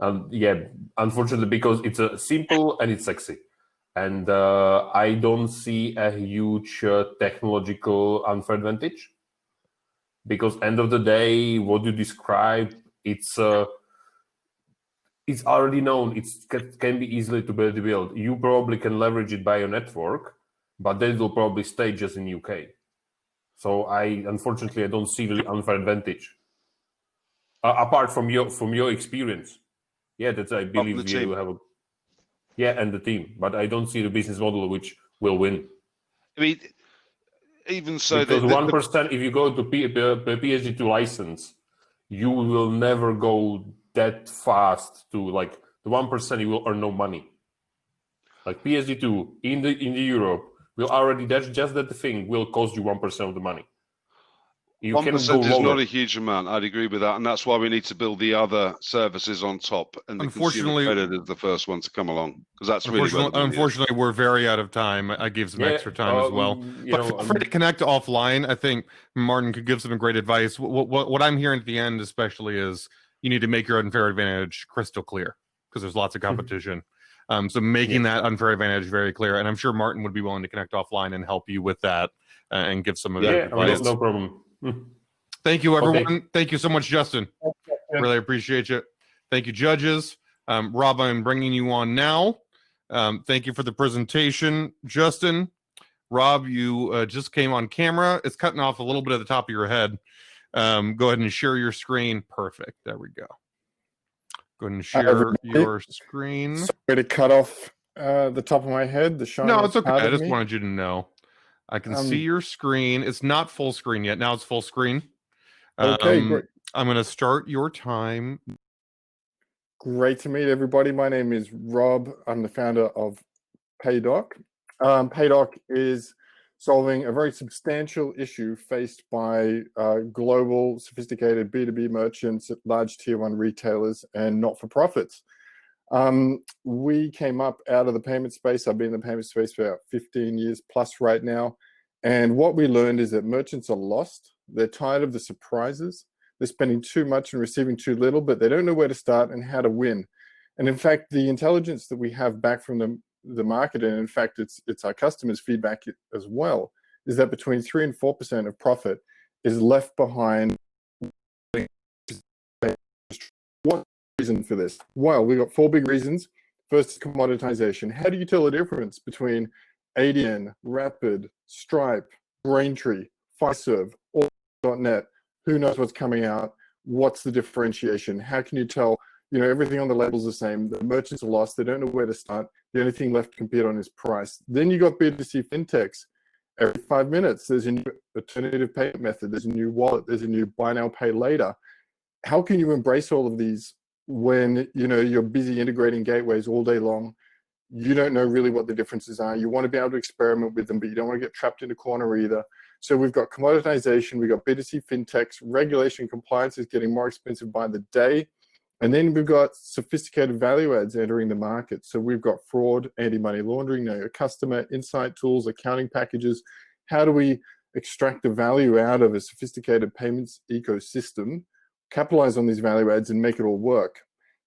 Unfortunately, because it's simple and it's sexy. And I don't see a huge technological unfair advantage, because end of the day, what you describe, it's already known. It can be easily to build. You probably can leverage it by your network, but that will probably stay just in UK. So unfortunately, I don't see really unfair advantage apart from your experience. Yeah, that's I believe you have a. Yeah, and the team, but I don't see the business model which will win. I mean, even so, because 1%, if you go to PSD2 license, you will never go that fast to like the 1%. You will earn no money. Like PSD2 in the Europe will already. That's just that thing will cost you 1% of the money. 1% is not a huge amount. I'd agree with that, and that's why we need to build the other services on top. And the consumer credit is the first one to come along, because that's really. Unfortunately, we're very out of time. I gave some extra time as well. But feel free to connect offline. I think Martin could give some great advice. What I'm hearing at the end, especially, is you need to make your unfair advantage crystal clear, because there's lots of competition. So making that unfair advantage very clear, and I'm sure Martin would be willing to connect offline and help you with that and give some of that advice. No problem. Thank you, everyone. Okay. Thank you so much, Justin. Really appreciate you. Thank you, judges. Rob, I'm bringing you on now. Thank you for the presentation. Justin, Rob, you just came on camera. It's cutting off a little bit at the top of your head. Go ahead and share your screen. Perfect. There we go. Go ahead and Hi, share everybody. your screen. Sorry to cut off the top of my head, the shiny No, it's okay. part I of just me. wanted you to know. I can see your screen. It's not full screen yet. Now it's full screen. Okay, great. I'm going to start your time. Great to meet everybody. My name is Rob. I'm the founder of PayDock. PayDock is solving a very substantial issue faced by global sophisticated B2B merchants, large tier one retailers, and not-for-profits. We came up out of the payment space. I've been in the payment space for about 15 years plus right now. And what we learned is that merchants are lost. They're tired of the surprises. They're spending too much and receiving too little, but they don't know where to start and how to win. And in fact, the intelligence that we have back from the market, and in fact, it's our customers' feedback as well, is that between 3 and 4% of profit is left behind. What reason for this? Well, we've got 4 big reasons. First is commoditization. How do you tell the difference between ADN, Rapid, Stripe, Braintree, Fiserv, .net? Who knows what's coming out? What's the differentiation? How can you tell? You know, everything on the label's the same. The merchants are lost. They don't know where to start. The only thing left to compete on is price. Then you got B2C fintechs. Every 5 minutes, there's a new alternative payment method. There's a new wallet. There's a new buy now, pay later. How can you embrace all of these when you're busy integrating gateways all day long? You don't know really what the differences are. You want to be able to experiment with them, but you don't want to get trapped in a corner either. So we've got commoditization, we've got B2C fintechs, regulation compliance is getting more expensive by the day. And then we've got sophisticated value adds entering the market. So we've got fraud, anti-money laundering, know your customer, insight tools, accounting packages. How do we extract the value out of a sophisticated payments ecosystem, capitalize on these value adds and make it all work?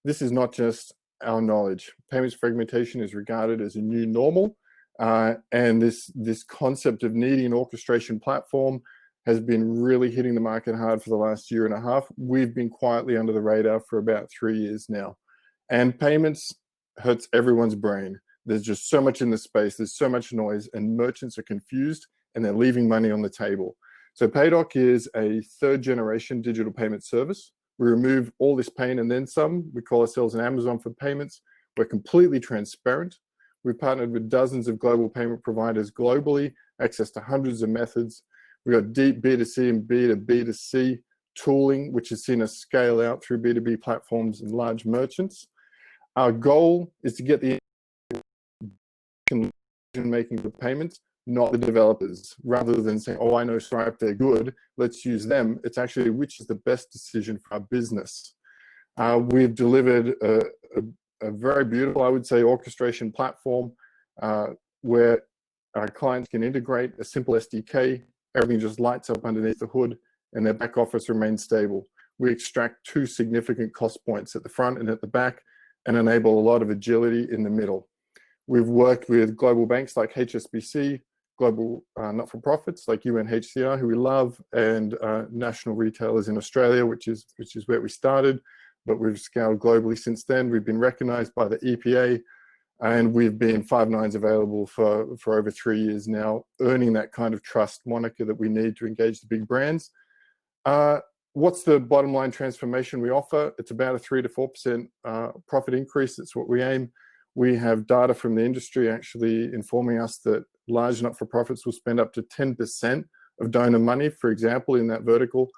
This is not just our knowledge. Payments fragmentation is regarded as a new normal. And this concept of needing an orchestration platform has been really hitting the market hard for the last 1.5 years. We've been quietly under the radar for about 3 years now. And payments hurts everyone's brain. There's just so much in the space, there's so much noise, and merchants are confused and they're leaving money on the table. So PayDock is a 3rd generation digital payment service. We remove all this pain and then some. We call ourselves an Amazon for payments. We're completely transparent. We've partnered with dozens of global payment providers globally, access to hundreds of methods. We've got deep B2C and B2B2C tooling, which has seen us scale out through B2B platforms and large merchants. Our goal is to get the making for payments, not the developers. Rather than saying, oh, I know Stripe, they're good, let's use them. It's actually which is the best decision for our business. We've delivered a very beautiful, I would say, orchestration platform where our clients can integrate a simple SDK. Everything just lights up underneath the hood and their back office remains stable. We extract 2 significant cost points at the front and at the back and enable a lot of agility in the middle. We've worked with global banks like HSBC, global not-for-profits like UNHCR, who we love, and national retailers in Australia, which is where we started. But we've scaled globally since then. We've been recognized by the EPA, and we've been 5 nines available for over 3 years now, earning that kind of trust moniker that we need to engage the big brands. What's the bottom line transformation we offer? It's about a 3 to 4% profit increase. That's what we aim. We have data from the industry actually informing us that large not-for-profits will spend up to 10% of donor money, for example, in that vertical.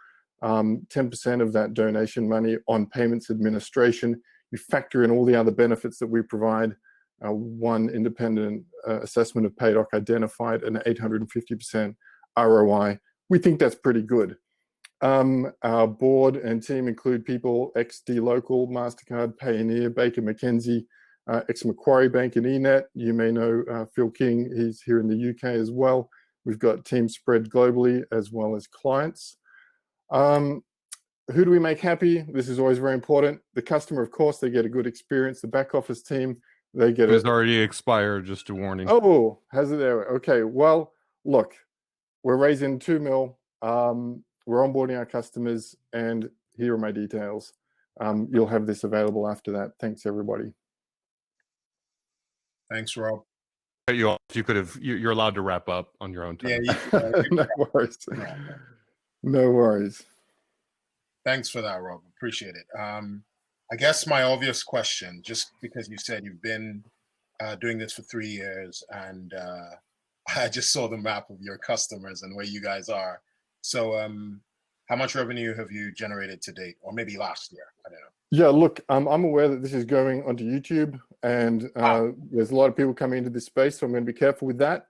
10% of that donation money on payments administration. You factor in all the other benefits that we provide. One independent assessment of PayDock identified an 850% ROI. We think that's pretty good. Our board and team include people ex-dLocal, MasterCard, Payoneer, Baker McKenzie, ex-Macquarie Bank and eNet. You may know Phil King, he's here in the UK as well. We've got teams spread globally as well as clients. Who do we make happy? This is always very important. The customer, of course, they get a good experience. The back office team, they get It's already expired, just a warning. Oh, has it there? Okay, well, look, we're raising 2 mil. We're onboarding our customers, and here are my details. You'll have this available after that. Thanks, everybody. Thanks, Rob. You could have. You're allowed to wrap up on your own time. Yeah, No worries. No worries. Thanks for that, Rob. Appreciate it. I guess my obvious question, just because you said you've been doing this for 3 years, and I just saw the map of your customers and where you guys are. So how much revenue have you generated to date, or maybe last year? I don't know. Yeah, look, I'm aware that this is going onto YouTube, and there's a lot of people coming into this space, so I'm going to be careful with that.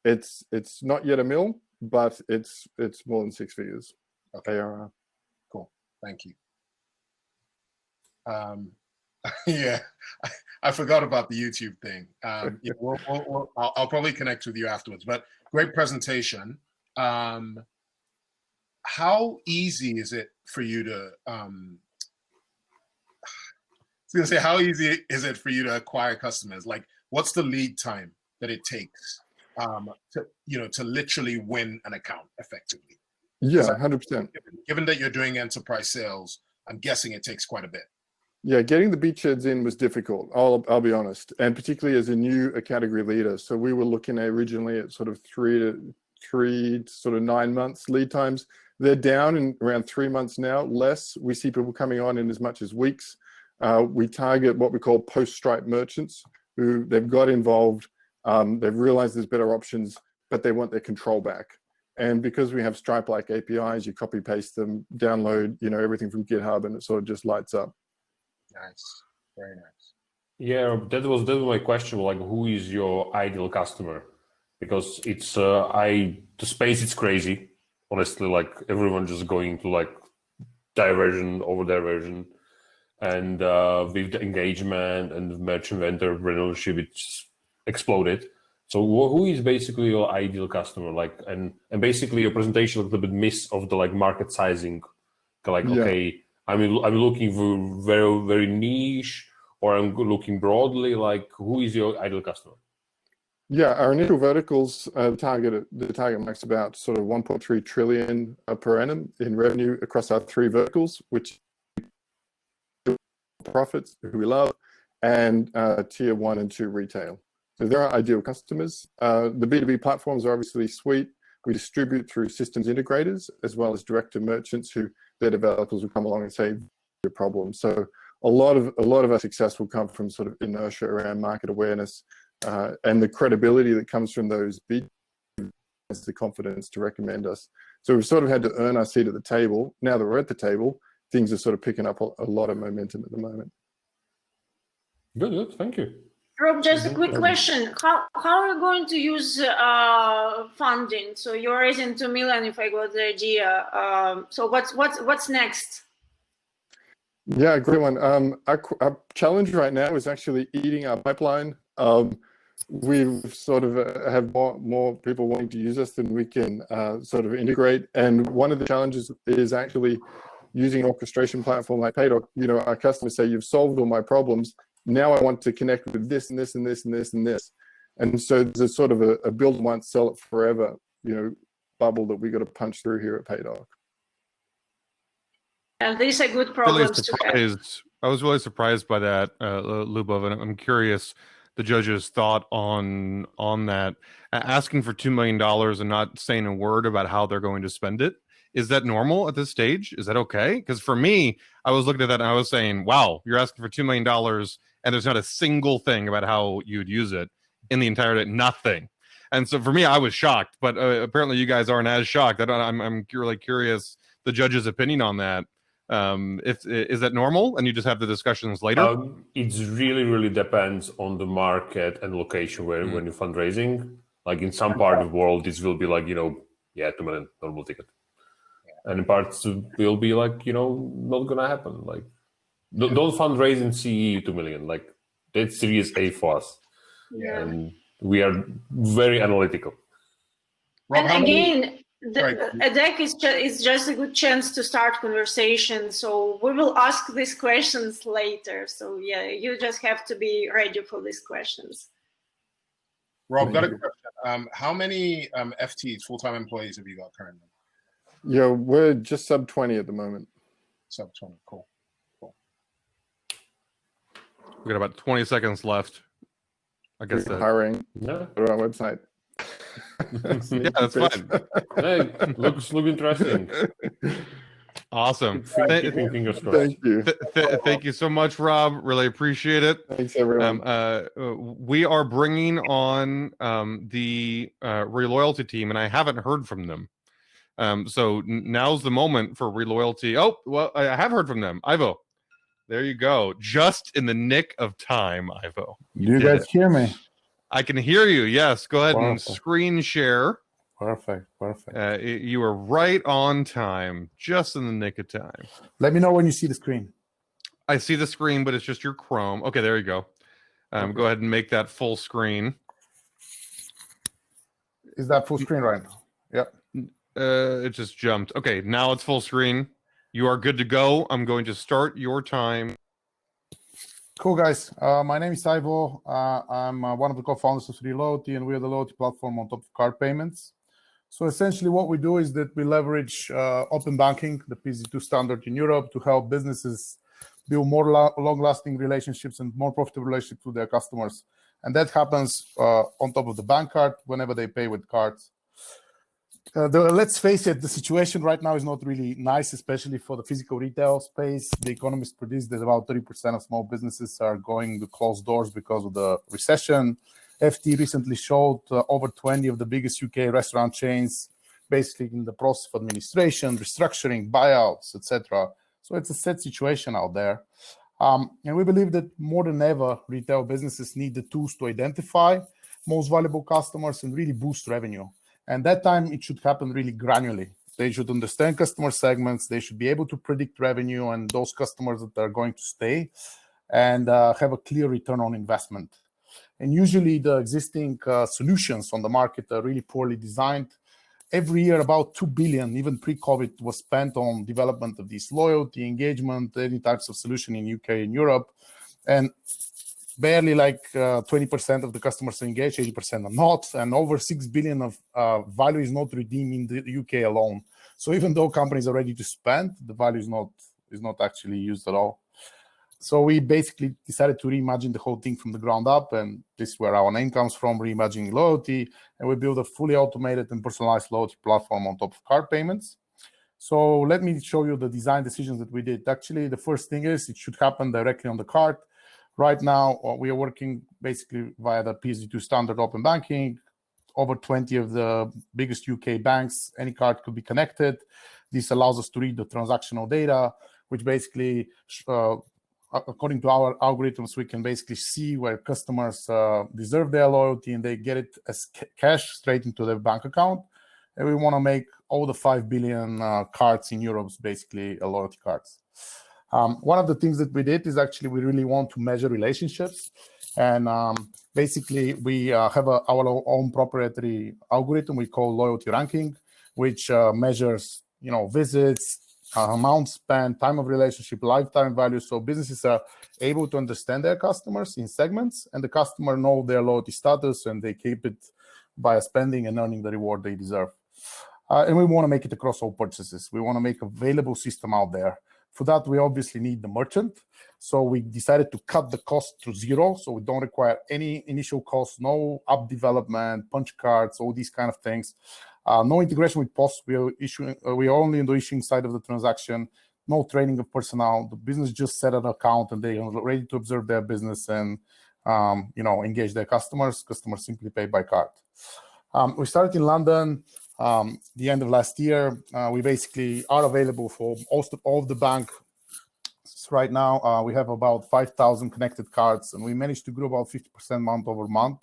It's not yet a mil, but it's more than 6 figures. Okay. ARR. Cool. Thank you. Yeah, I forgot about the YouTube thing. Yeah, I'll probably connect with you afterwards. But great presentation. How easy is it for you to? I was gonna say, how easy is it for you to acquire customers? Like, what's the lead time that it takes to literally win an account effectively? Yeah, 100%. Given that you're doing enterprise sales, I'm guessing it takes quite a bit. Yeah, getting the beachheads in was difficult. I'll be honest, and particularly as a new category leader. So we were looking originally at sort of 3 to sort of 9 months lead times. They're down in around 3 months now, less. We see people coming on in as much as weeks. We target what we call post-Stripe merchants who they've got involved. They've realized there's better options, but they want their control back. And because we have Stripe-like APIs, you copy paste them, download, everything from GitHub, and it sort of just lights up. Nice, very nice. Yeah, that was my question. Like, who is your ideal customer? Because it's the space is crazy. Honestly, like everyone just going to like diversion over diversion, and with the engagement and the merchant vendor relationship, it's exploded. So who is basically your ideal customer? Like, and basically your presentation looked a bit miss of the like market sizing. Like, yeah. Okay, I'm looking for very, very niche, or I'm looking broadly. Like, who is your ideal customer? Yeah, our initial verticals the target marks about sort of 1.3 trillion per annum in revenue across our 3 verticals, which profits, who we love, and tier 1 and 2 retail. So they're our ideal customers. The B2B platforms are obviously sweet. We distribute through systems integrators as well as direct to merchants who their developers will come along and say your problem. So a lot of our success will come from sort of inertia around market awareness and the credibility that comes from those big the confidence to recommend us. So we've sort of had to earn our seat at the table. Now that we're at the table, things are sort of picking up a lot of momentum at the moment. Good, thank you. Rob, just a quick question. How are you going to use funding? So you're raising 2 million, if I got the idea. So what's next? Yeah, great one. Our challenge right now is actually eating our pipeline. We sort of have more people wanting to use us than we can sort of integrate. And one of the challenges is actually using an orchestration platform like PayDock. Our customers say, you've solved all my problems. Now I want to connect with this and this and this and this and this. And so there's a sort of a build once, sell it forever, bubble that we got to punch through here at PayDock. And these are good problems to have. I was really surprised by that, Lubov, and I'm curious the judge's thought on that. Asking for $2 million and not saying a word about how they're going to spend it. Is that normal at this stage? Is that okay? Because for me, I was looking at that and I was saying, wow, you're asking for $2 million and there's not a single thing about how you'd use it in the entirety, nothing. And so for me, I was shocked, but apparently you guys aren't as shocked. I'm really curious the judge's opinion on that. Is that normal and you just have the discussions later? It really depends on the market and location where when you're fundraising. Like in some part of the world, this will be like, $2 million normal ticket. And in parts will be like, not gonna happen. Like, don't fundraise in CE 2 million. Like, that's Series A for us. Yeah. And we are very analytical. And again, a deck is just a good chance to start conversation. So we will ask these questions later. So yeah, you just have to be ready for these questions. Rob, got a question. How many FTEs, full-time employees, have you got currently? Yeah, we're just sub 20 at the moment. Sub 20, cool. We got about 20 seconds left. I guess that hiring. Yeah. Go to our website. Yeah, that's fine. Hey, looks interesting. Awesome. Keeping fingers crossed. Thank you. Thank you so much, Rob. Really appreciate it. Thanks, everyone. We are bringing on the Reloyalty team, and I haven't heard from them. So now's the moment for Reloyalty. Oh, well, I have heard from them. Ivo, there you go. Just in the nick of time, Ivo. You guys hear me? I can hear you. Yes. Go ahead and Perfect. screen share. Perfect. You are right on time, just in the nick of time. Let me know when you see the screen. I see the screen, but it's just your Chrome. Okay, there you go. Go ahead and make that full screen. Is that full screen right now? Yep. It just jumped. Okay, now it's full screen. You are good to go. I'm going to start your time. Cool, guys. My name is Ivo. I'm one of the co-founders of Reloyalty, and we are the loyalty platform on top of card payments. So essentially what we do is that we leverage open banking, the PSD2 standard in Europe, to help businesses build more long-lasting relationships and more profitable relationships with their customers. And that happens on top of the bank card whenever they pay with cards. Let's face it, the situation right now is not really nice, especially for the physical retail space. The economists predict that about 30% of small businesses are going to close doors because of the recession. FT recently showed over 20 of the biggest UK restaurant chains basically in the process of administration, restructuring, buyouts, etc. So it's a sad situation out there. And we believe that more than ever, retail businesses need the tools to identify most valuable customers and really boost revenue. And that time, it should happen really granularly. They should understand customer segments. They should be able to predict revenue and those customers that are going to stay and have a clear return on investment. And usually the existing solutions on the market are really poorly designed. Every year, about 2 billion, even pre-COVID, was spent on development of this loyalty, engagement, any types of solution in UK and Europe. And barely like 20% of the customers are engaged, 80% are not. And over 6 billion of value is not redeemed in the UK alone. So even though companies are ready to spend, the value is not actually used at all. So we basically decided to reimagine the whole thing from the ground up, and this is where our name comes from, reimagining loyalty, and we built a fully automated and personalized loyalty platform on top of card payments. So let me show you the design decisions that we did. Actually, the first thing is it should happen directly on the card. Right now, we are working basically via the PSD2 standard open banking. Over 20 of the biggest UK banks, any card could be connected. This allows us to read the transactional data, which basically according to our algorithms, we can basically see where customers deserve their loyalty and they get it as cash straight into their bank account. And we want to make all the 5 billion cards in Europe basically loyalty cards. One of the things that we did is actually we really want to measure relationships. And basically, we have our own proprietary algorithm we call loyalty ranking, which measures visits, amount spent, time of relationship, lifetime value. So businesses are able to understand their customers in segments, and the customer know their loyalty status, and they keep it by spending and earning the reward they deserve. And we want to make it across all purchases. We want to make available system out there. For that, we obviously need the merchant. So we decided to cut the cost to zero. So we don't require any initial costs, no app development, punch cards, all these kind of things. No integration with POS. We are only in the issuing side of the transaction. No training of personnel. The business just set an account and they are ready to observe their business and engage their customers. Customers simply pay by card. We started in London the end of last year. We basically are available for all of the bank. Right now, we have about 5,000 connected cards, and we managed to grow about 50% month over month.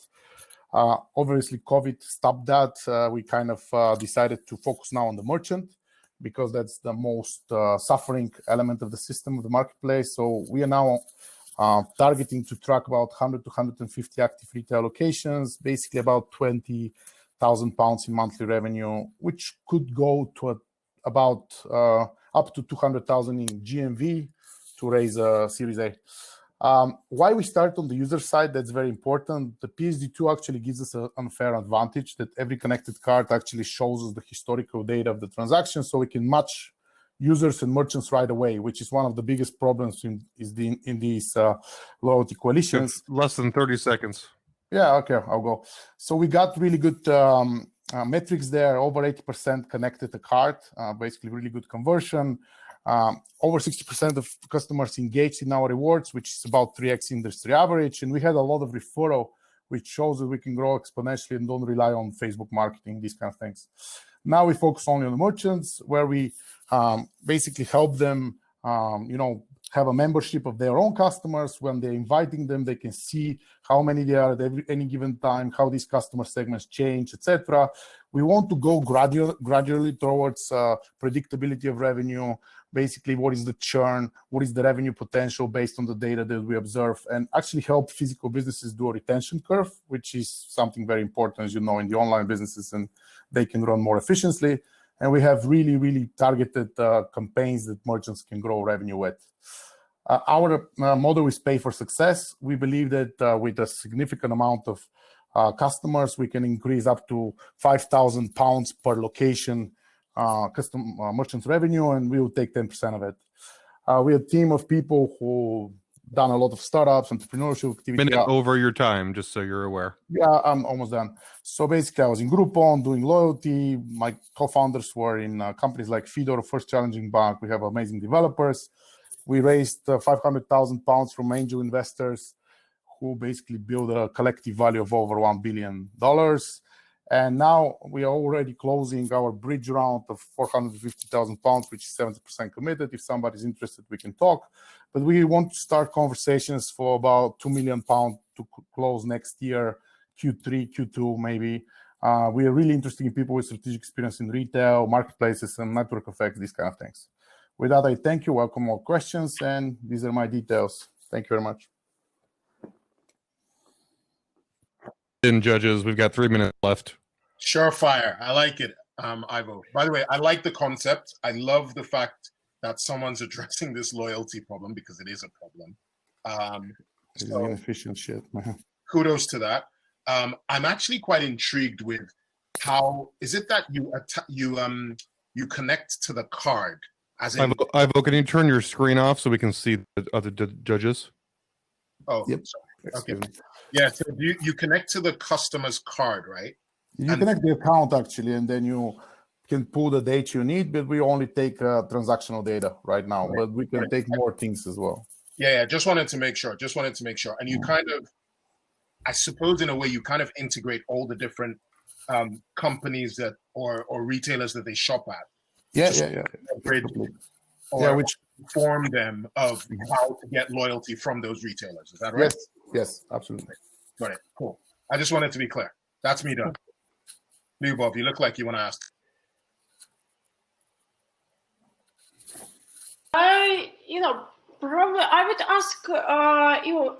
Obviously, COVID stopped that. We kind of decided to focus now on the merchant because that's the most suffering element of the system of the marketplace. So we are now targeting to track about 100 to 150 active retail locations, basically about 20,000 pounds in monthly revenue, which could go to about up to 200,000 in GMV to raise a Series A. Why we start on the user side, that's very important. The PSD2 actually gives us an unfair advantage that every connected card actually shows us the historical data of the transaction, so we can match users and merchants right away, which is one of the biggest problems in these loyalty coalitions. It's less than 30 seconds. Yeah, okay, I'll go. So we got really good metrics there, over 80% connected a card, basically really good conversion. Over 60% of customers engaged in our rewards, which is about 3x industry average. And we had a lot of referral, which shows that we can grow exponentially and don't rely on Facebook marketing, these kind of things. Now we focus only on the merchants, where we basically help them, have a membership of their own customers. When they're inviting them, they can see how many they are at any given time, how these customer segments change, etc. We want to go gradually towards predictability of revenue. Basically, what is the churn? What is the revenue potential based on the data that we observe? And actually help physical businesses do a retention curve, which is something very important, as you know, in the online businesses, and they can run more efficiently. And we have really, really targeted campaigns that merchants can grow revenue with. Our model is pay for success. We believe that with a significant amount of customers, we can increase up to £5,000 per location custom merchant revenue, and we will take 10% of it. We have a team of people who done a lot of startups, entrepreneurship activity. Minute over your time, just so you're aware. Yeah, I'm almost done. So basically, I was in Groupon doing loyalty. My co-founders were in companies like Fidor, First Challenging Bank. We have amazing developers. We raised £500,000 from angel investors who basically build a collective value of over $1 billion. And now we are already closing our bridge round of £450,000, which is 70% committed. If somebody's interested, we can talk. But we want to start conversations for about £2 million to close next year, Q3, Q2 maybe. We are really interested in people with strategic experience in retail, marketplaces, and network effects, these kind of things. With that, I thank you. Welcome more questions, and these are my details. Thank you very much. Judges, we've got 3 minutes left. Surefire. I like it, Ivo. By the way, I like the concept. I love the fact that someone's addressing this loyalty problem, because it is a problem. So inefficient shit. Kudos to that. I'm actually quite intrigued with how is it that you connect to the card as in. Ivo, can you turn your screen off so we can see the other judges? Oh, yep. Sorry. Okay. Yeah, so you connect to the customer's card, right? You connect the account actually, and then you can pull the data you need, but we only take transactional data right now, but we can take more things as well. Yeah, just wanted to make sure. And you kind of, I suppose in a way, you kind of integrate all the different companies that or retailers that they shop at. Yeah. Which inform them of how to get loyalty from those retailers. Is that right? Yes, absolutely. Got it. Cool. I just wanted to be clear. That's me done. Bob, you look like you want to ask. Probably I would ask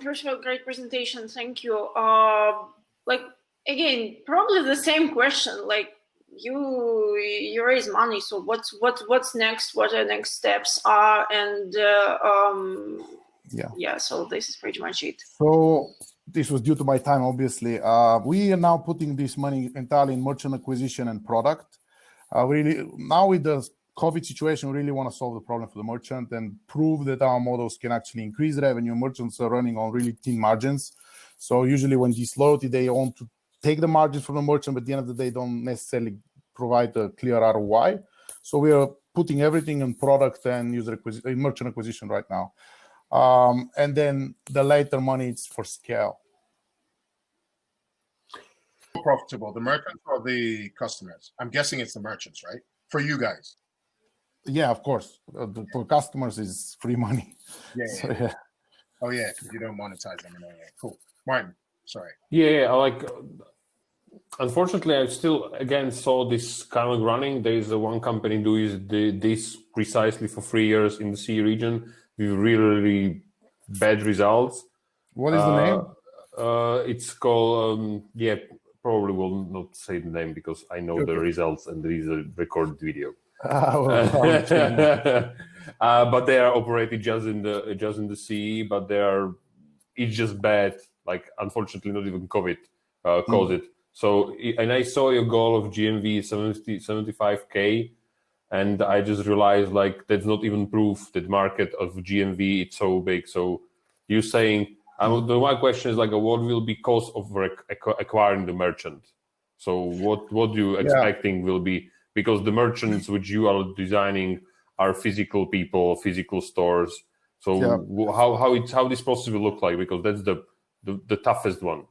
first of all, great presentation, thank you. Again, probably the same question. Like you raise money, so what's next? What are next steps are? And so this is pretty much it. So this was due to my time, obviously. We are now putting this money entirely in merchant acquisition and product. Really, now with the COVID situation, we really want to solve the problem for the merchant and prove that our models can actually increase revenue. Merchants are running on really thin margins. So usually when these loyalty, they want to take the margins from the merchant, but at the end of the day, don't necessarily provide a clear ROI. So we are putting everything in product and merchant acquisition right now. And then the later money is for scale. Profitable, the merchants or the customers? I'm guessing it's the merchants, right? For you guys. Yeah, of course. For customers is free money. Yeah. Oh yeah, because you don't monetize them. Cool. Martin, sorry. Yeah. Unfortunately, I still again saw this kind of running. There is one company doing this precisely for 3 years in the CE region with really bad results. What is the name? It's called probably will not say the name because I know the results and there is a recorded video. But they are operated just in the CE, but it's just bad. Like unfortunately, not even COVID caused it. So, and I saw your goal of GMV 75K, and I just realized like that's not even proof that market of GMV it's so big. So you're saying, my question is like, what will be cost of acquiring the merchant? So what you expecting will be, because the merchants which you are designing are physical people, physical stores. So how this process will look like, because that's the toughest one.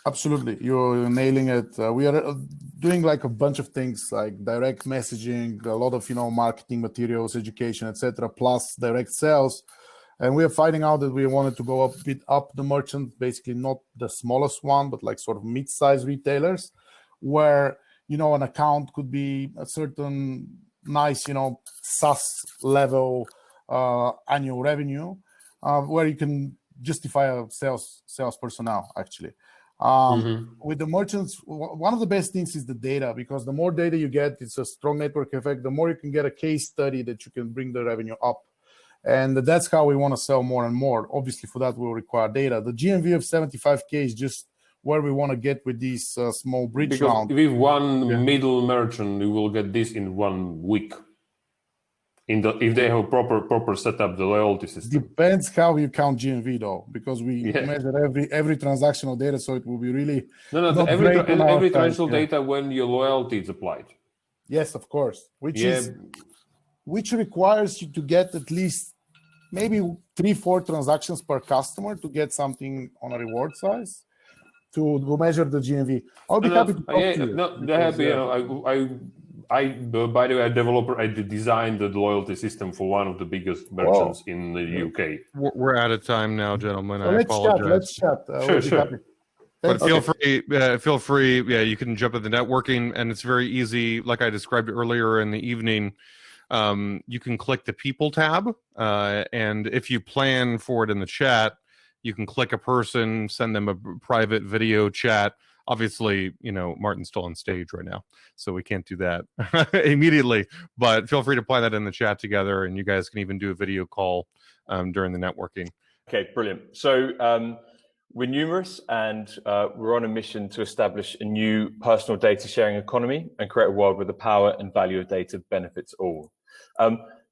Absolutely, you're nailing it. We are doing like a bunch of things like direct messaging, a lot of marketing materials, education, etc., plus direct sales. And we are finding out that we wanted to go a bit up the merchant, basically not the smallest one, but like sort of mid-sized retailers, where an account could be a certain nice SaaS level annual revenue, where you can justify a sales personnel actually. With the merchants, one of the best things is the data, because the more data you get, it's a strong network effect. The more you can get a case study that you can bring the revenue up. And that's how we want to sell more and more. Obviously, for that, we'll require data. The GMV of 75K is just where we want to get with these small bridge rounds. Because with one middle merchant, you will get this in 1 week. If they have proper setup, the loyalty system. Depends how you count GMV though, because we measure every transactional data, so it will be really every transactional data when your loyalty is applied. Yes, of course, which requires you to get at least maybe 3-4 transactions per customer to get something on a reward size to measure the GMV. I'll be happy to talk to you. No, they're happy. By the way, I designed the loyalty system for one of the biggest merchants in the UK. We're out of time now, gentlemen. I apologize. Let's chat. Sure. But feel free. Yeah, you can jump at the networking, and it's very easy. Like I described earlier in the evening, you can click the people tab, and if you plan for it in the chat, you can click a person, send them a private video chat. Obviously, Martin's still on stage right now, so we can't do that immediately. But feel free to plan that in the chat together, and you guys can even do a video call during the networking. Okay, brilliant. So we're numerous, and we're on a mission to establish a new personal data sharing economy and create a world where the power and value of data benefits all.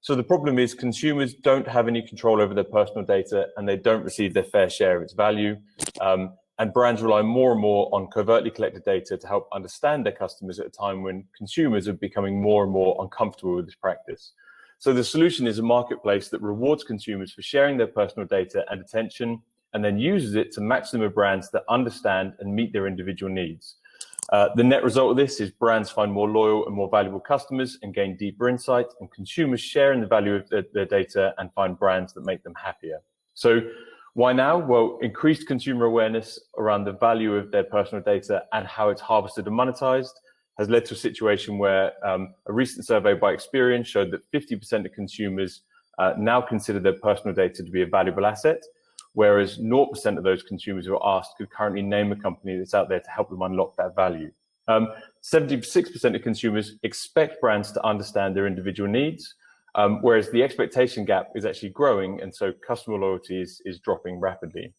So the problem is consumers don't have any control over their personal data, and they don't receive their fair share of its value. And brands rely more and more on covertly collected data to help understand their customers at a time when consumers are becoming more and more uncomfortable with this practice. So the solution is a marketplace that rewards consumers for sharing their personal data and attention, and then uses it to match them with brands that understand and meet their individual needs. The net result of this is brands find more loyal and more valuable customers and gain deeper insight, and consumers share in the value of their data and find brands that make them happier. So why now? Well, increased consumer awareness around the value of their personal data and how it's harvested and monetized has led to a situation where a recent survey by Experian showed that 50% of consumers now consider their personal data to be a valuable asset, whereas 0% of those consumers who are asked could currently name a company that's out there to help them unlock that value. 76% of consumers expect brands to understand their individual needs, whereas the expectation gap is actually growing, and so customer loyalty is dropping rapidly.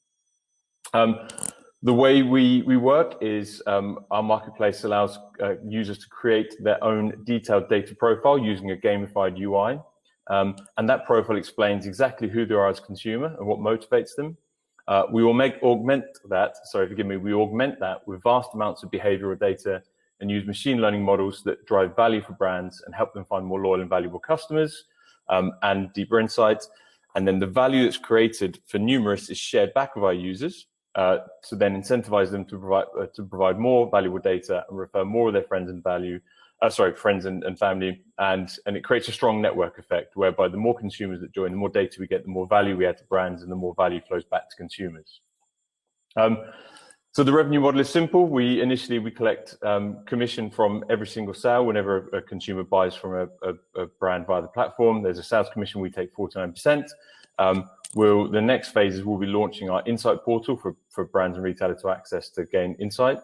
The way we work is our marketplace allows users to create their own detailed data profile using a gamified UI. And that profile explains exactly who they are as a consumer and what motivates them. We will augment that with vast amounts of behavioral data and use machine learning models that drive value for brands and help them find more loyal and valuable customers and deeper insights. And then the value that's created for numerous is shared back with our users to then incentivize them to provide more valuable data and refer more of their friends and friends and family, and it creates a strong network effect whereby the more consumers that join, the more data we get, the more value we add to brands, and the more value flows back to consumers. So the revenue model is simple. We collect commission from every single sale whenever a consumer buys from a brand via the platform. There's a sales commission. We take 49%. The next phase is we'll be launching our insight portal for brands and retailers to access to gain insight.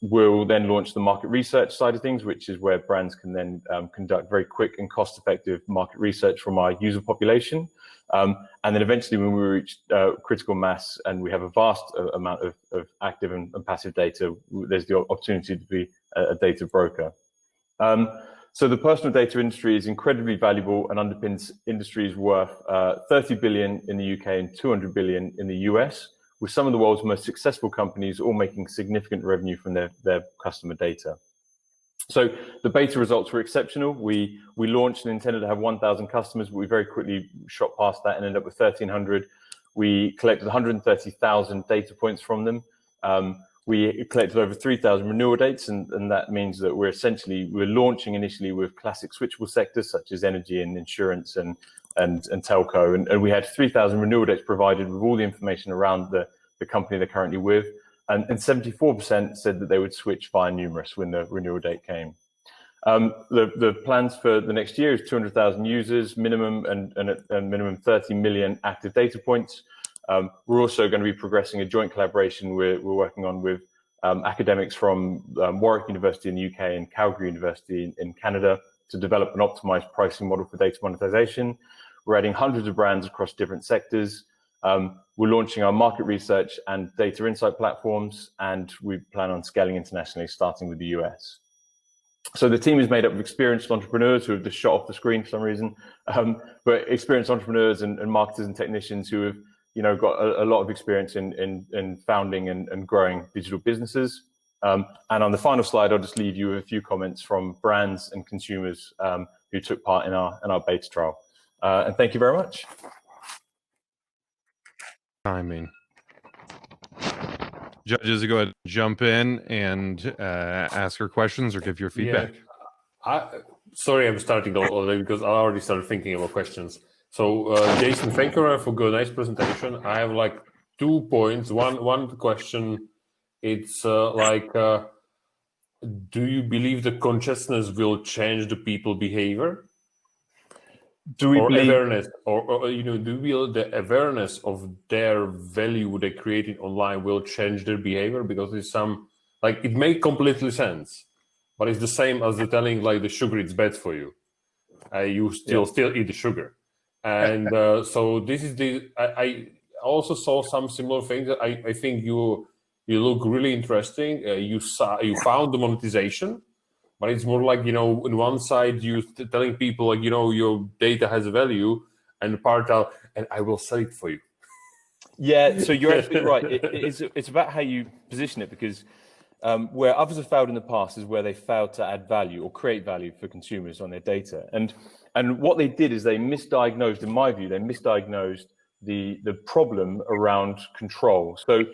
We'll then launch the market research side of things, which is where brands can then conduct very quick and cost-effective market research from our user population. And then eventually when we reach critical mass and we have a vast amount of active and passive data, there's the opportunity to be a data broker. So the personal data industry is incredibly valuable and underpins industries worth 30 billion in the UK and 200 billion in the US, with some of the world's most successful companies all making significant revenue from their customer data. So the beta results were exceptional. We launched and intended to have 1,000 customers, but we very quickly shot past that and ended up with 1,300. We collected 130,000 data points from them. We collected over 3,000 renewal dates, and that means that we're launching initially with classic switchable sectors such as energy and insurance and telco, and we had 3,000 renewal dates provided with all the information around the company they're currently with, and 74% said that they would switch via Numerous when the renewal date came. The plans for the next year is 200,000 users minimum and minimum 30 million active data points. We're also going to be progressing a joint collaboration we're working on with academics from Warwick University in the UK and Calgary University in Canada to develop an optimized pricing model for data monetization. We're adding hundreds of brands across different sectors. We're launching our market research and data insight platforms, and we plan on scaling internationally, starting with the US. So the team is made up of experienced entrepreneurs who have just shot off the screen for some reason, but experienced entrepreneurs and marketers and technicians who have got a lot of experience in founding and growing digital businesses. And on the final slide, I'll just leave you with a few comments from brands and consumers who took part in our beta trial. And thank you very much. Timing. Judges, go ahead and jump in and ask your questions or give your feedback. Yeah. Sorry, I'm starting already because I already started thinking about questions. So, Jason, thank you for a nice presentation. I have like 2 points. One question, it's do you believe the consciousness will change the people behavior? Do we believe awareness, or do you believe the awareness of their value they created online will change their behavior? Because it's it makes completely sense, but it's the same as the telling the sugar is bad for you. You still eat the sugar, and so this is I also saw some similar things. I think you look really interesting. You found the monetization. But it's more like, on one side, you're telling people, your data has a value, and the part out, and I will sell it for you. Yeah, so you're absolutely right. It's about how you position it, because where others have failed in the past is where they failed to add value or create value for consumers on their data. And what they did is they misdiagnosed, in my view, the problem around control. So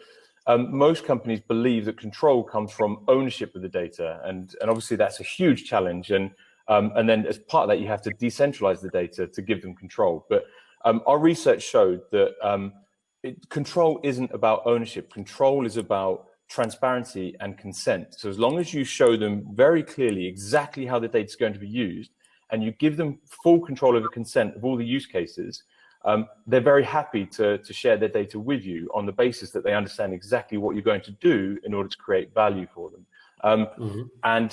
most companies believe that control comes from ownership of the data, and obviously that's a huge challenge. And then as part of that, you have to decentralize the data to give them control. But our research showed that control isn't about ownership. Control is about transparency and consent. So as long as you show them very clearly exactly how the data is going to be used, and you give them full control over consent of all the use cases, they're very happy to share their data with you on the basis that they understand exactly what you're going to do in order to create value for them. And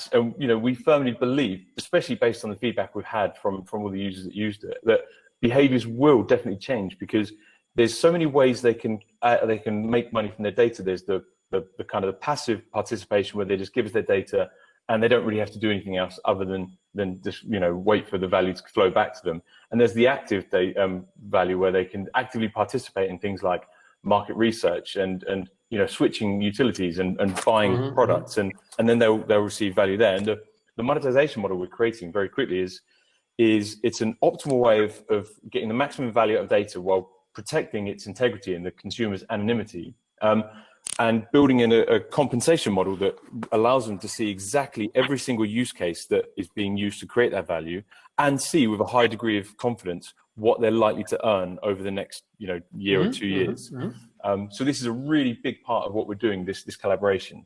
we firmly believe, especially based on the feedback we've had from all the users that used it, that behaviors will definitely change, because there's so many ways they can make money from their data. There's the kind of the passive participation where they just give us their data and they don't really have to do anything else other than just wait for the value to flow back to them. And there's the active value where they can actively participate in things like market research and switching utilities and buying products, and then they'll receive value there. And the monetization model we're creating very quickly is it's an optimal way of getting the maximum value out of data while protecting its integrity and the consumer's anonymity. And building in a compensation model that allows them to see exactly every single use case that is being used to create that value, and see with a high degree of confidence what they're likely to earn over the next year or 2 years. So this is a really big part of what we're doing, this collaboration.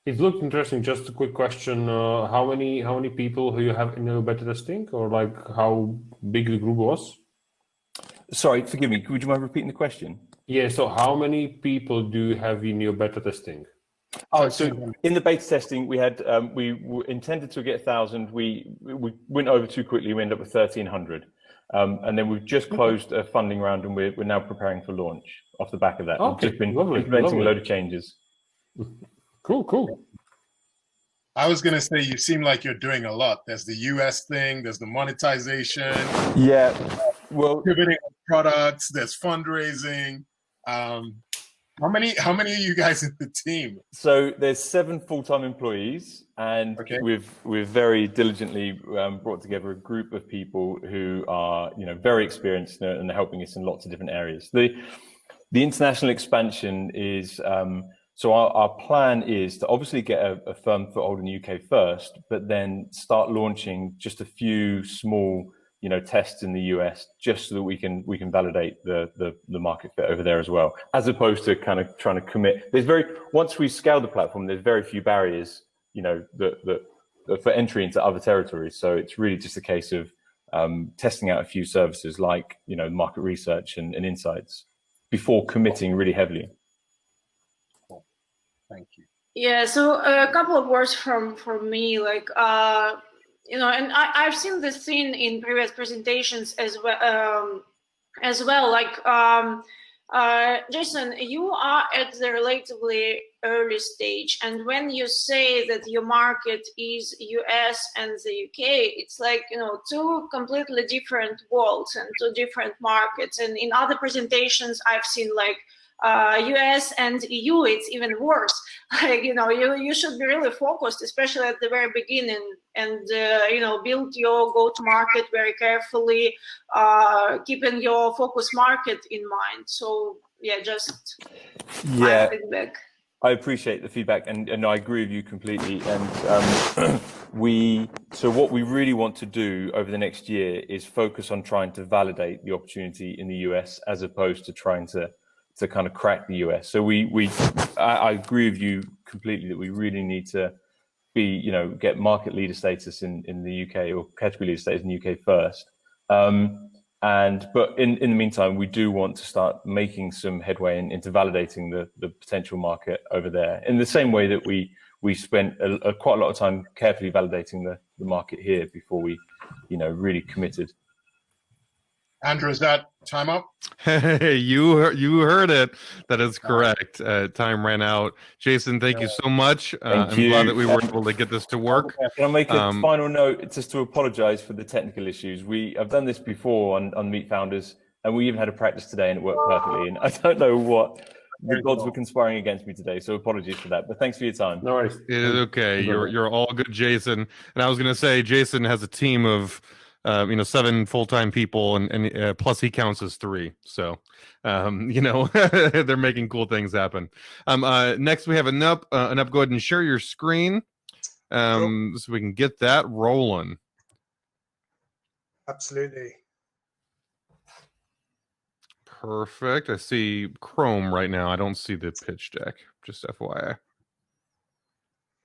It looked interesting. Just a quick question: how many people who you have in your beta testing, or how big the group was? Sorry, forgive me. Would you mind repeating the question? Yeah. So how many people do you have in your beta testing? Oh, so in the beta testing, we had we intended to get 1,000. We went over too quickly. We ended up with 1,300, and then we've just closed a funding round, and we're now preparing for launch off the back of that. Okay, we've just been implementing a load of changes. Cool. I was going to say, you seem like you're doing a lot. There's the US thing, there's the monetization. Yeah, well, pivoting products, there's fundraising. How many are you guys in the team? So there's 7 full-time employees, and we've very diligently brought together a group of people who are very experienced and are helping us in lots of different areas. The international expansion is so our plan is to obviously get a firm foothold in the UK first, but then start launching just a few small tests in the US, just so that we can validate the market fit over there as well, as opposed to kind of trying to commit. Once we scale the platform, there's very few barriers, that for entry into other territories. So it's really just a case of testing out a few services like market research and insights before committing really heavily. Cool. Thank you. Yeah. So a couple of words from me, like. And I've seen this scene in previous presentations as well. Jason, you are at the relatively early stage, and when you say that your market is US and the UK, it's like 2 completely different worlds and 2 different markets. And in other presentations, I've seen like US and EU, it's even worse. Like you should be really focused, especially at the very beginning, and build your go-to-market very carefully, keeping your focus market in mind. So yeah, just my feedback. I appreciate the feedback, and I agree with you completely. And so what we really want to do over the next year is focus on trying to validate the opportunity in the US, as opposed to trying to kind of crack the US. So I agree with you completely that we really need to get market leader status in the UK, or category leader status in the UK first. But in the meantime, we do want to start making some headway into validating the potential market over there, in the same way that we spent quite a lot of time carefully validating the market here before we really committed. Andrew, is that time up? Hey, you heard it. That is correct. Time ran out. Jason, thank you so much. I'm glad that we were able to get this to work. Can I make a final note just to apologize for the technical issues? I've done this before on Meet Founders, and we even had a practice today, and it worked perfectly. And I don't know what the gods were conspiring against me today, so apologies for that. But thanks for your time. No worries. It is okay. You're all good, Jason. And I was going to say, Jason has a team of 7 full-time people, and plus he counts as 3. So, they're making cool things happen. Next we have Anup. Anup, go ahead and share your screen, so we can get that rolling. Absolutely. Perfect. I see Chrome right now. I don't see the pitch deck, just FYI.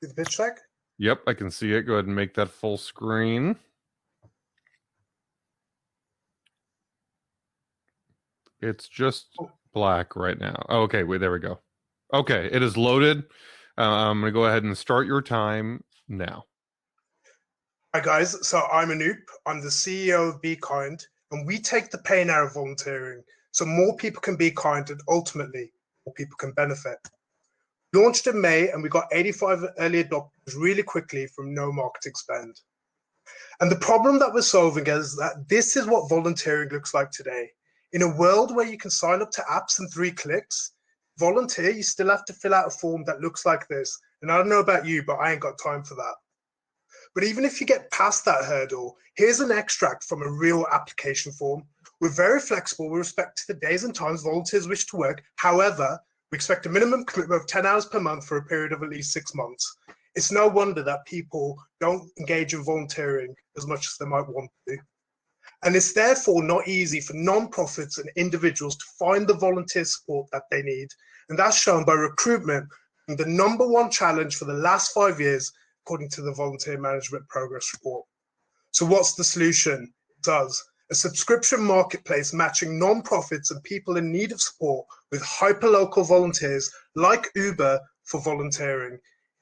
See the pitch deck? Yep, I can see it. Go ahead and make that full screen. It's just black right now. Oh, okay, wait, there we go. Okay, it is loaded. I'm going to go ahead and start your time now. Hi, guys. So I'm Anup. I'm the CEO of bkynd, and we take the pain out of volunteering so more people can be kind and ultimately more people can benefit. Launched in May, and we got 85 early adopters really quickly from no marketing spend. And the problem that we're solving is that this is what volunteering looks like today. In a world where you can sign up to apps in 3 clicks, volunteer, you still have to fill out a form that looks like this. And I don't know about you, but I ain't got time for that. But even if you get past that hurdle, here's an extract from a real application form. We're very flexible with respect to the days and times volunteers wish to work. However, we expect a minimum commitment of 10 hours per month for a period of at least 6 months. It's no wonder that people don't engage in volunteering as much as they might want to. And it's therefore not easy for non-profits and individuals to find the volunteer support that they need. And that's shown by recruitment, the #1 challenge for the last 5 years, according to the Volunteer Management Progress Report. So what's the solution? It's us, a subscription marketplace matching non-profits and people in need of support with hyper-local volunteers like Uber for volunteering.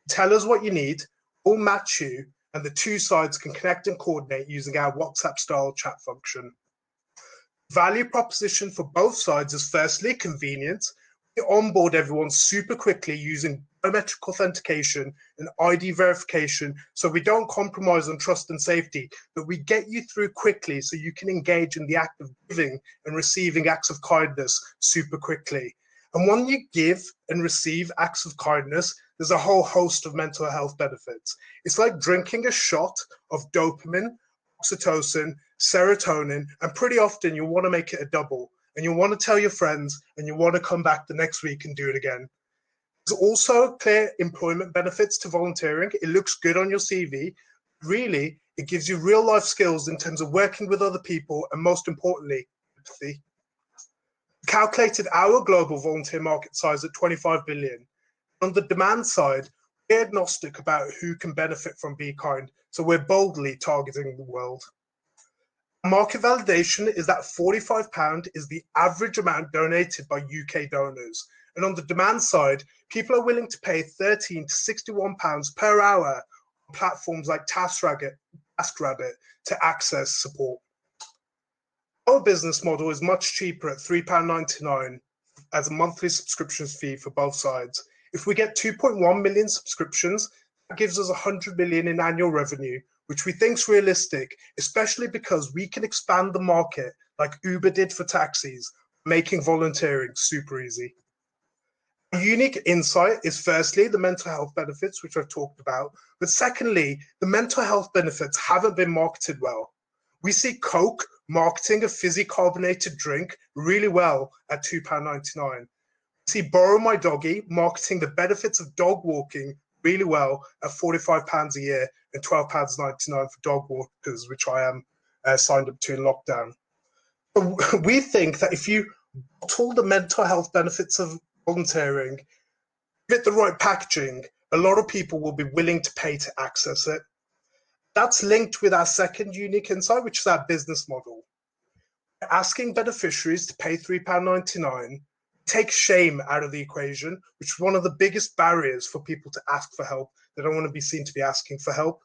Tell us what you need, we'll match you, and the 2 sides can connect and coordinate using our WhatsApp-style chat function. Value proposition for both sides is firstly convenience. We onboard everyone super quickly using biometric authentication and ID verification, so we don't compromise on trust and safety, but we get you through quickly so you can engage in the act of giving and receiving acts of kindness super quickly. And when you give and receive acts of kindness, there's a whole host of mental health benefits. It's like drinking a shot of dopamine, oxytocin, serotonin, and pretty often you want to make it a double. And you want to tell your friends, and you want to come back the next week and do it again. There's also clear employment benefits to volunteering. It looks good on your CV. Really, it gives you real life skills in terms of working with other people, and most importantly, empathy. Calculated our global volunteer market size at 25 billion. On the demand side, we're agnostic about who can benefit from Be Kind, so we're boldly targeting the world. Market validation is that £45 is the average amount donated by UK donors. And on the demand side, people are willing to pay £13 to £61 per hour on platforms like TaskRabbit to access support. Our business model is much cheaper at £3.99 as a monthly subscriptions fee for both sides. If we get 2.1 million subscriptions, that gives us 100 million in annual revenue, which we think is realistic, especially because we can expand the market like Uber did for taxis, making volunteering super easy. A unique insight is firstly the mental health benefits, which I've talked about, but secondly, the mental health benefits haven't been marketed well. We see Coke marketing a fizzy carbonated drink really well at £2.99. We see Borrow My Doggy marketing the benefits of dog walking really well at £45 a year and £12.99 for dog walkers, which I am signed up to in lockdown. But we think that if you bottle the mental health benefits of volunteering, give it the right packaging, a lot of people will be willing to pay to access it. That's linked with our second unique insight, which is our business model. We're asking beneficiaries to pay £3.99, take shame out of the equation, which is one of the biggest barriers for people to ask for help. They don't want to be seen to be asking for help.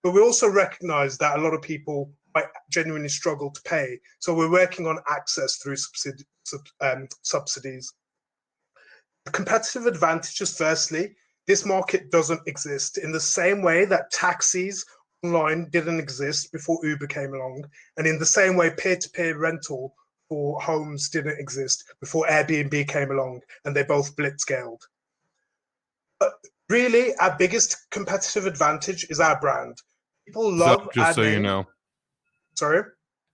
But we also recognize that a lot of people might genuinely struggle to pay. So we're working on access through subsidies. The competitive advantages, firstly, this market doesn't exist in the same way that taxis online didn't exist before Uber came along, and in the same way peer-to-peer rental for homes didn't exist before Airbnb came along, and they both blitzscaled. But really, our biggest competitive advantage is our brand. People love just our so name. you know. Sorry?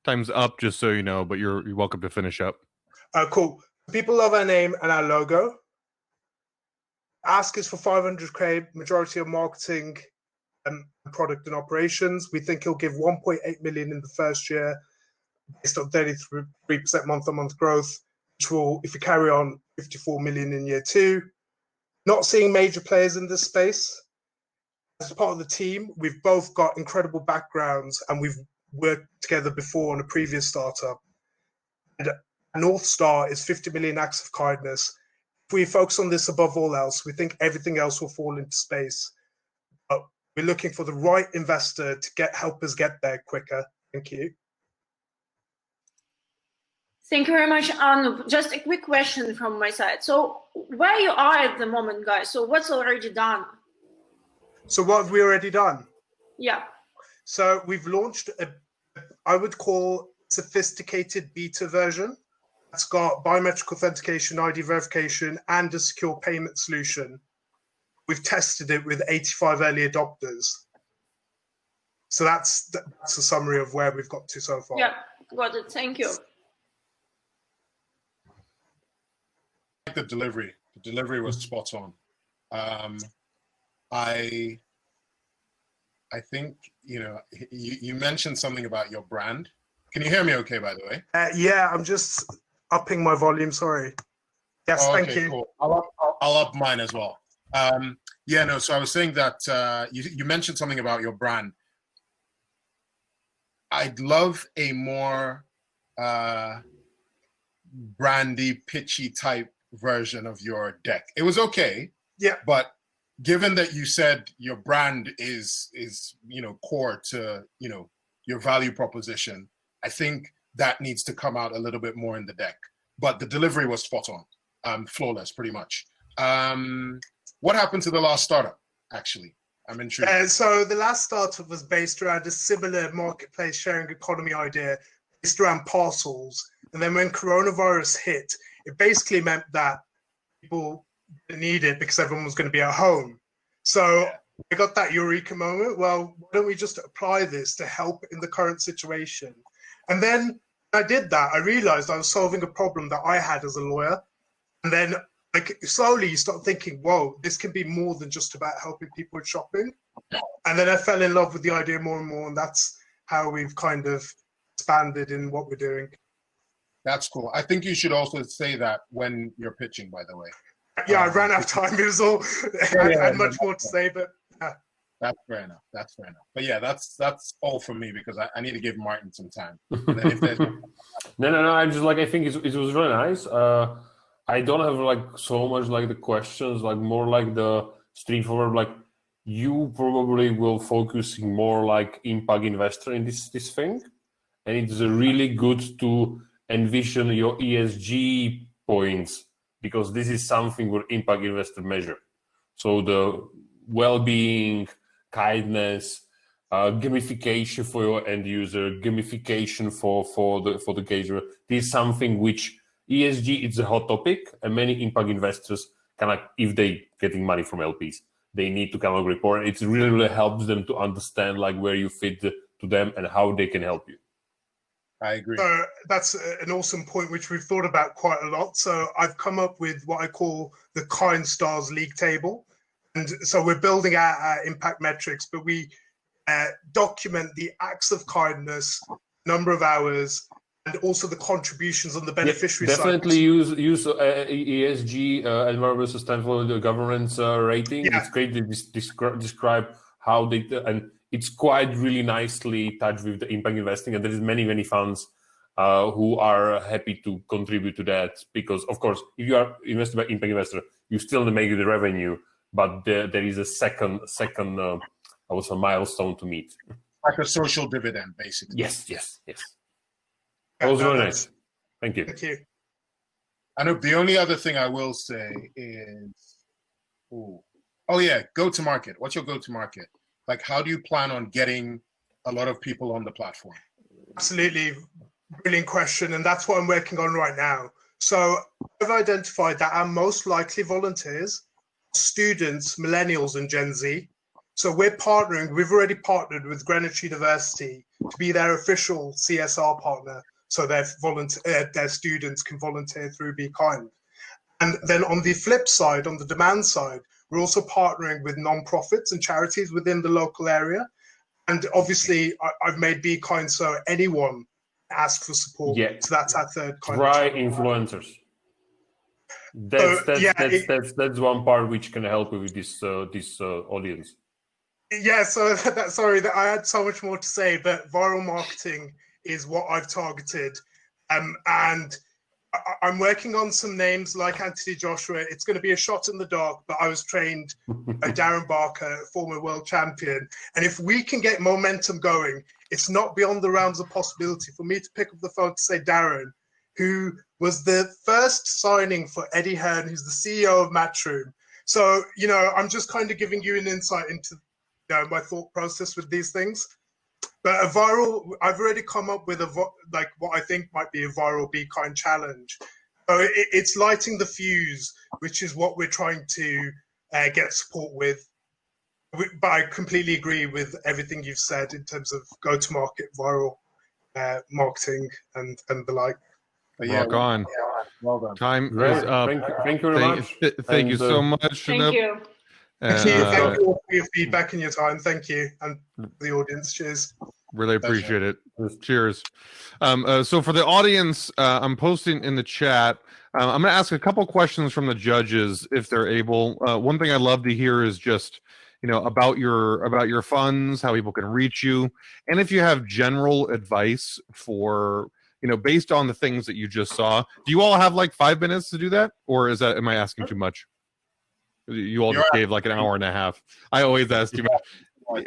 Time's up, just so you know, but you're welcome to finish up. Cool. People love our name and our logo. Ask is for 500k, majority of marketing and product and operations. We think he'll give 1.8 million in the first year based on 33% month-on-month growth, which will, if you carry on, 54 million in year 2. Not seeing major players in this space. As part of the team, we've both got incredible backgrounds and we've worked together before on a previous startup. And North Star is 50 million acts of kindness. If we focus on this above all else, we think everything else will fall into space. But we're looking for the right investor to help us get there quicker. Thank you. Thank you very much, Anup. Just a quick question from my side. So where you are at the moment, guys, so what's already done? So what have we already done? Yeah. So we've launched I would call sophisticated beta version. It's got biometric authentication, ID verification, and a secure payment solution. We've tested it with 85 early adopters. So that's a summary of where we've got to so far. Yeah, got it. Thank you. The delivery was spot on. I think, you mentioned something about your brand. Can you hear me okay, by the way? Yeah, I'm just upping my volume, sorry. Yes, thank you. Cool. I'll up mine as well. So I was saying that you mentioned something about your brand. I'd love a more brandy, pitchy type version of your deck. It was okay. Yeah. But given that you said your brand is core to your value proposition, I think that needs to come out a little bit more in the deck. But the delivery was spot on, flawless, pretty much. What happened to the last startup? Actually, I'm intrigued. So the last startup was based around a similar marketplace sharing economy idea, based around parcels. And then when coronavirus hit, it basically meant that people didn't need it because everyone was going to be at home. So I got that eureka moment. Well, why don't we just apply this to help in the current situation? And then I did that. I realized I was solving a problem that I had as a lawyer. And then like slowly you start thinking, whoa, this can be more than just about helping people with shopping. And then I fell in love with the idea more and more. And that's how we've kind of expanded in what we're doing. That's cool. I think you should also say that when you're pitching, by the way. Yeah, I ran out of time. It was all, I had much more to say, but yeah. That's fair enough. That's fair enough. But yeah, that's all from me because I need to give Martin some time. And then if there's... No. I just like, I think it was really nice. I don't have like so much like the questions, like more like the straightforward, like you probably will focusing more like impact investor in this thing. And it's really good to envision your ESG points because this is something where impact investor measure. So the well-being, kindness, gamification for your end user, gamification for the engager. This is something which ESG is a hot topic, and many impact investors kind of, if they getting money from LPs, they need to come up report. It really helps them to understand like where you fit to them and how they can help you. I agree. So that's an awesome point, which we've thought about quite a lot. So I've come up with what I call the Kind Stars League table. And so we're building out our impact metrics, but we document the acts of kindness, number of hours, and also the contributions on the beneficiary side. Definitely use ESG, environmental sustainable governance rating. Yeah. It's great to describe how they, and it's quite really nicely touched with the impact investing. And there is many funds who are happy to contribute to that because, of course, if you are invested by impact investor, you still make the revenue, but there is a second also milestone to meet. Like a social dividend, basically. Yes. That was really nice. Thank you. Thank you. I know the only other thing I will say is, oh yeah, go-to-market. What's your go-to-market? Like, how do you plan on getting a lot of people on the platform? Absolutely. Brilliant question. And that's what I'm working on right now. So I've identified that our most likely volunteers are students, millennials, and Gen Z. So we've already partnered with Greenwich University to be their official CSR partner. So their students can volunteer through Be Kind. And then on the flip side, on the demand side, we're also partnering with nonprofits and charities within the local area. And obviously, I've made Be Kind so anyone ask for support. Yeah. So that's our third kind. Try influencers. That's one part which can help you with this audience. Yeah, so sorry that I had so much more to say, but viral marketing is what I've targeted. And I'm working on some names like Anthony Joshua. It's going to be a shot in the dark, but I was trained by Darren Barker, former world champion. And if we can get momentum going, it's not beyond the realms of possibility for me to pick up the phone to say, Darren, who was the first signing for Eddie Hearn, who's the CEO of Matchroom. So, I'm just kind of giving you an insight into my thought process with these things. But I've already come up with what I think might be a viral Be Kind challenge. So it's lighting the fuse, which is what we're trying to get support with. But I completely agree with everything you've said in terms of go-to-market, viral marketing, and the like. Rock on. Yeah, well done. Time is up. Thank you very much. Thank you so much. Thank you. Thank you all for your feedback and your time. Thank you. And the audience. Cheers. Really appreciate it. Cheers. So for the audience, I'm posting in the chat. I'm going to ask a couple questions from the judges if they're able. One thing I'd love to hear is just, about your funds, how people can reach you, and if you have general advice for, based on the things that you just saw. Do you all have like 5 minutes to do that, or am I asking too much? You all just gave like an hour and a half. I always ask too much.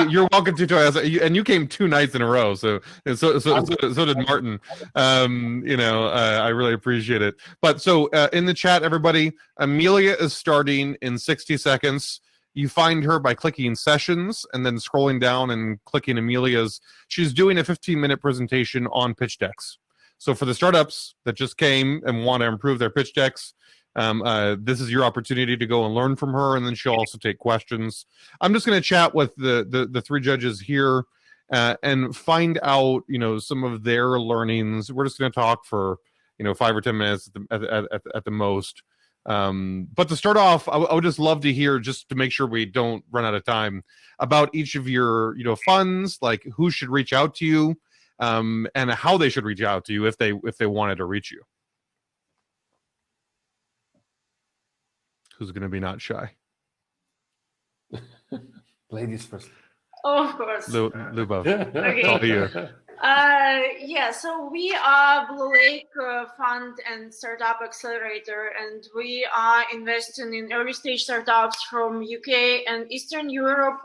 You're welcome to, and you came 2 nights in a row. So did Martin. I really appreciate it. But so in the chat, everybody, Amelia is starting in 60 seconds. You find her by clicking sessions and then scrolling down and clicking Amelia's. She's doing a 15-minute presentation on pitch decks. So for the startups that just came and want to improve their pitch decks, This is your opportunity to go and learn from her, and then she'll also take questions. I'm just going to chat with the three judges here and find out, some of their learnings. We're just going to talk for, 5 or 10 minutes at the most. But to start off, I would just love to hear, just to make sure we don't run out of time, about each of your, funds, like who should reach out to you, and how they should reach out to you if they wanted to reach you. Who's going to be not shy? Ladies first. Oh, of course. Lubo, Okay. it's all you. Yeah, so we are Blue Lake Fund and Startup Accelerator, and we are investing in early stage startups from UK and Eastern Europe.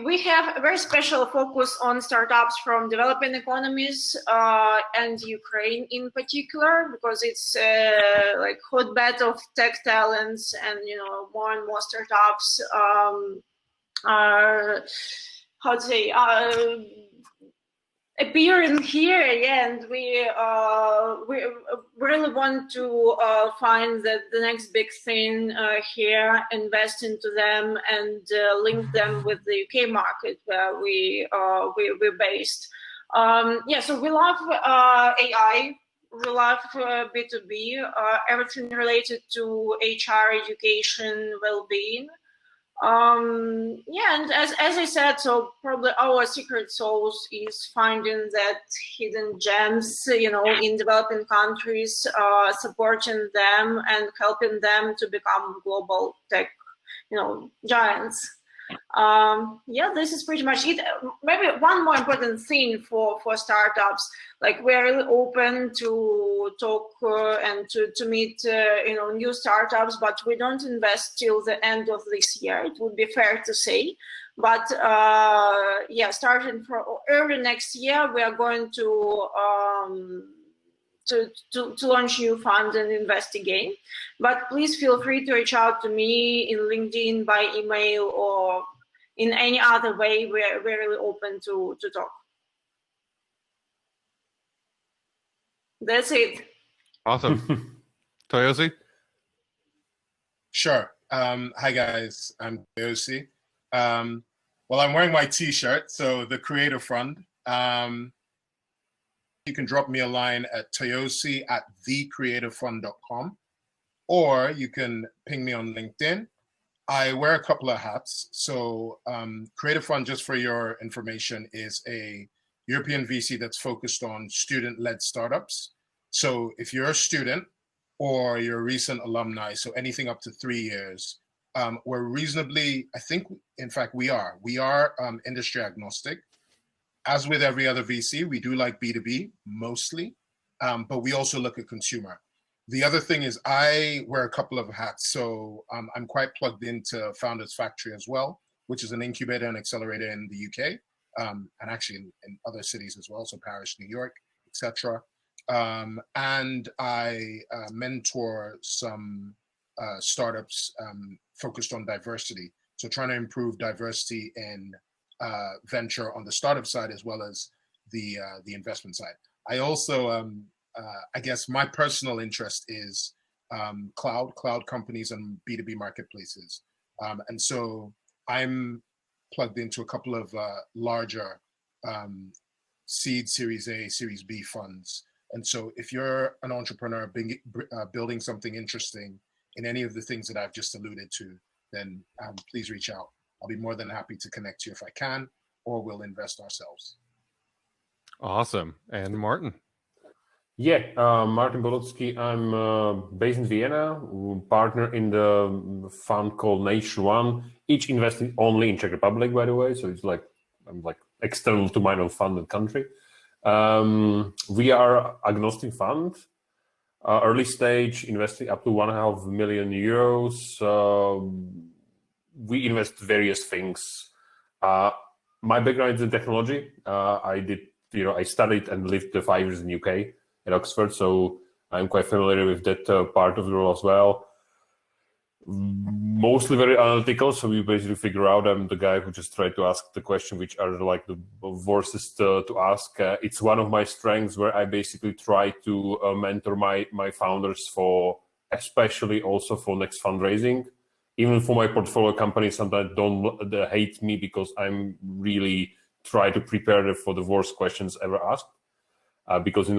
We have a very special focus on startups from developing economies and Ukraine in particular, because it's hotbed of tech talents, and more and more startups are appearing here, and we really want to find the next big thing here, invest into them, and link them with the UK market where we're based. So we love AI. We love B2B, everything related to HR, education, well-being. And as I said, so probably our secret sauce is finding that hidden gems, in developing countries, supporting them and helping them to become global tech, giants. This is pretty much it. Maybe one more important thing for startups, we're really open to talk and to meet new startups, but we don't invest till the end of this year, it would be fair to say. But starting from early next year, we are going to launch new fund and invest again. But please feel free to reach out to me in LinkedIn, by email, or in any other way. We're really open to talk. That's it. Awesome. Toyosi? Sure. Hi guys, I'm Toyosi. I'm wearing my t-shirt, so the Creator Fund. You can drop me a line at toyosi@thecreatorfund.com, or you can ping me on LinkedIn. I wear a couple of hats. So Creator Fund, just for your information, is a European VC that's focused on student-led startups. So if you're a student or you're a recent alumni, so anything up to 3 years, we're reasonably, we are industry agnostic. As with every other VC, we do like B2B mostly, but we also look at consumer. The other thing is I wear a couple of hats. So I'm quite plugged into Founders Factory as well, which is an incubator and accelerator in the UK, and actually in other cities as well, so Paris, New York, etc. And I mentor some startups focused on diversity. So trying to improve diversity in venture on the startup side, as well as the investment side. I also, I guess my personal interest is cloud companies and B2B marketplaces. And so I'm plugged into a couple of larger seed, Series A, Series B funds. And so if you're an entrepreneur building something interesting in any of the things that I've just alluded to, then please reach out. I'll be more than happy to connect you if I can, or we'll invest ourselves. Awesome. And Martin? Yeah, Martin Bolotsky. I'm based in Vienna, partner in the fund called Nation One, each investing only in Czech Republic, by the way. So it's I'm external to my own fund and country. We are agnostic fund, early stage, investing up to 1.5 million euros. We invest various things. My background is in technology. I studied and lived 5 years in UK at Oxford, so I'm quite familiar with that part of the role as well. Mostly very analytical, so we basically figure out I'm the guy who just tried to ask the question which are the worstest to ask. It's one of my strengths where I basically try to mentor my founders for especially also for next fundraising. Even for my portfolio companies, sometimes they hate me because I'm really try to prepare them for the worst questions ever asked. Because it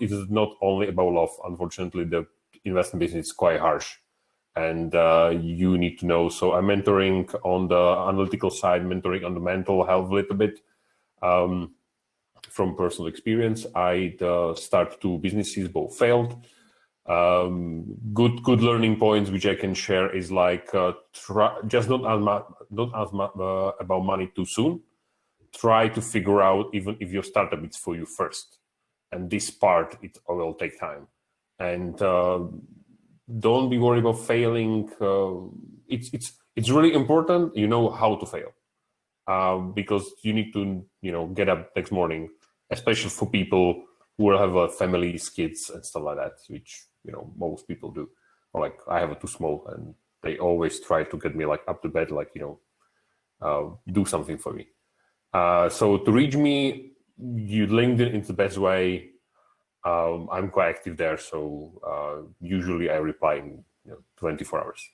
is not only about love. Unfortunately, the investment business is quite harsh, and you need to know. So I'm mentoring on the analytical side, mentoring on the mental health a little bit. From personal experience, I started 2 businesses, both failed. Good learning points which I can share is like just not ask about money too soon. Try to figure out even if your startup is for you first, and this part it will take time. And don't be worried about failing. It's really important you know how to fail, because you need to get up next morning, especially for people who will have families, kids, and stuff like that, which most people do. Or like I have a 2 small, and they always try to get me like up to bed, like do something for me. So to reach me, LinkedIn is the best way. I'm quite active there, so usually I reply in 24 hours.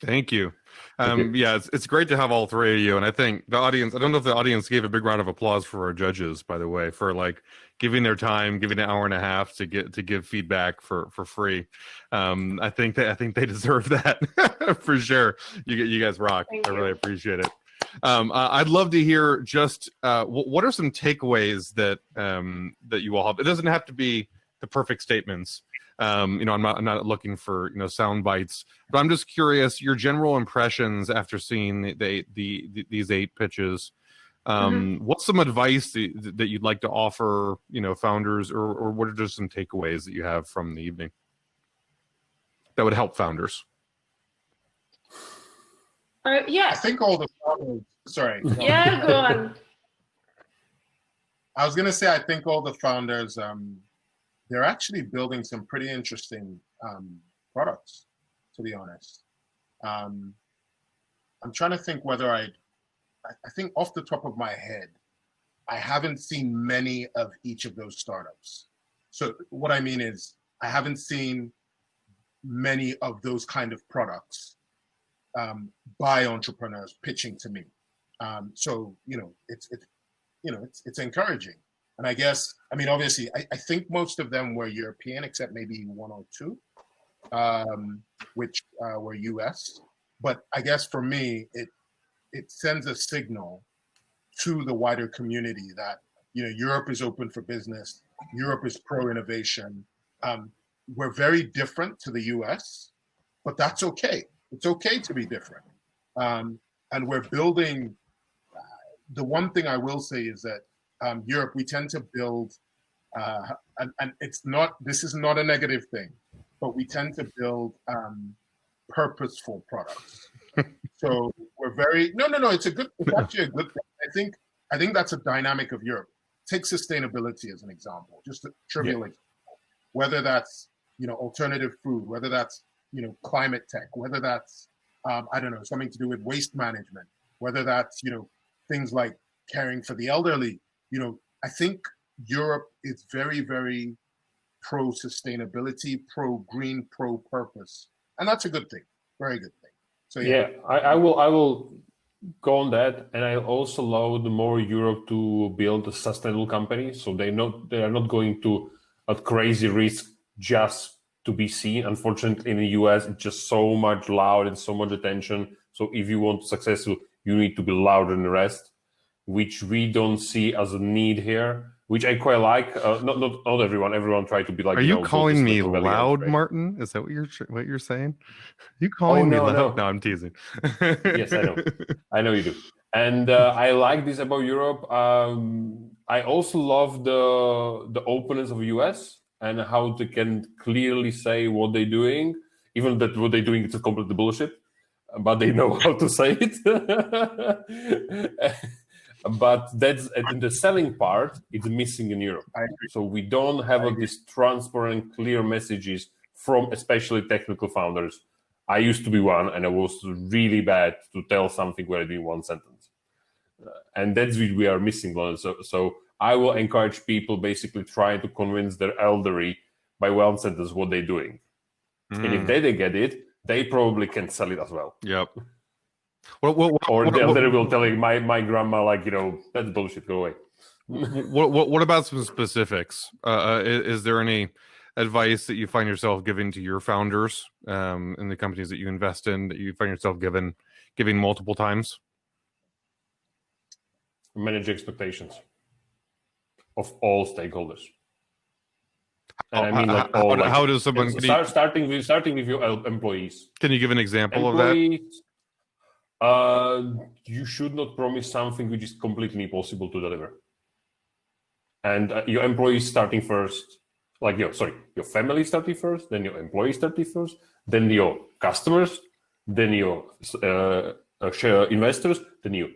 Thank you. Yeah, it's great to have all 3 of you, and I think the audience. I don't know if the audience gave a big round of applause for our judges, by the way, for like giving their time, giving an hour and a half to give feedback for free. I think they deserve that for sure. You guys rock. I really appreciate it. I'd love to hear just what are some takeaways that you all have. It doesn't have to be the perfect statements. I'm not looking for sound bites, but I'm just curious your general impressions after seeing these 8 pitches. What's some advice that you'd like to offer founders, or what are just some takeaways that you have from the evening that would help founders? Yeah. I think all the founders, sorry. Yeah, go on. I was going to say, I think all the founders, they're actually building some pretty interesting products, to be honest. I'm trying to think whether I think off the top of my head, I haven't seen many of each of those startups. So what I mean is I haven't seen many of those kind of products by entrepreneurs pitching to me. So it's encouraging. And I guess, obviously, I think most of them were European, except maybe 1 or 2, which were US. But I guess for me, it sends a signal to the wider community that Europe is open for business. Europe is pro-innovation. We're very different to the US, but that's okay. It's okay to be different. And we're building, the one thing I will say is that Europe, we tend to build, and this is not a negative thing, but we tend to build purposeful products. So we're very, no, it's actually a good thing. I think that's a dynamic of Europe. Take sustainability as an example, just a trivial example. Whether that's, alternative food, whether that's, climate tech, whether that's, something to do with waste management, whether that's, things like caring for the elderly. I think Europe is very, very pro-sustainability, pro-green, pro-purpose. And that's a good thing, very good thing. So yeah, I will go on that. And I also love the more Europe to build a sustainable company. So they are not going to a crazy risk just to be seen. Unfortunately, in the US, it's just so much loud and so much attention. So if you want to be successful, you need to be louder than the rest, which we don't see as a need here, which I quite like. Not everyone try to be like. Are you calling me loud, Martin? Is that what you're saying? You calling me loud? No, I'm teasing. Yes, I know. I know you do. And I like this about Europe. I also love the openness of the US and how they can clearly say what they're doing, even that what they're doing is a complete bullshit, but they know how to say it. But that's in the selling part, it's missing in Europe. So we don't have these transparent, clear messages from especially technical founders. I used to be one, and I was really bad to tell something where I did one sentence. And that's what we are missing. So I will encourage people basically trying to convince their elderly by one sentence what they're doing. And if they get it, they probably can sell it as well. Yep. Or the elder will tell my grandma, like, that's bullshit, go away. What about some specifics? Is there any advice that you find yourself giving to your founders in the companies that you invest in that you find yourself giving multiple times? Manage expectations of all stakeholders. And I mean, like, how does someone starting with your employees? Can you give an example of that? You should not promise something which is completely impossible to deliver. And your employees starting first, like your family starting first, then your employees starting first, then your customers, then your share investors, then you.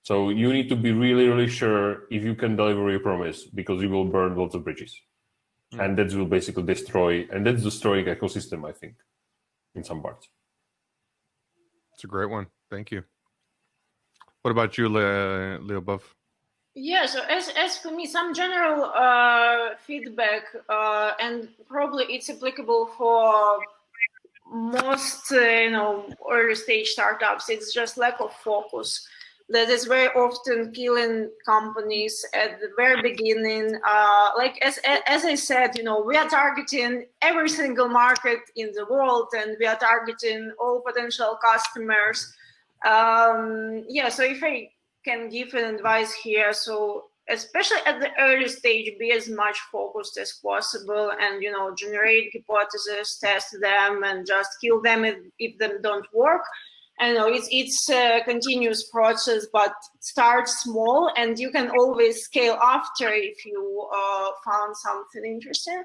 So you need to be really, really sure if you can deliver your promise, because you will burn lots of bridges. And that will basically destroying ecosystem, I think, in some parts. It's a great one. Thank you. What about you, Leobov? Yeah, so as for me, some general feedback, and probably it's applicable for most, early stage startups. It's just lack of focus. That is very often killing companies at the very beginning. Like as I said, we are targeting every single market in the world, and we are targeting all potential customers. So if I can give an advice here, so especially at the early stage, be as much focused as possible, and generate hypotheses, test them, and just kill them if they don't work. I know it's a continuous process, but start small, and you can always scale after if you found something interesting.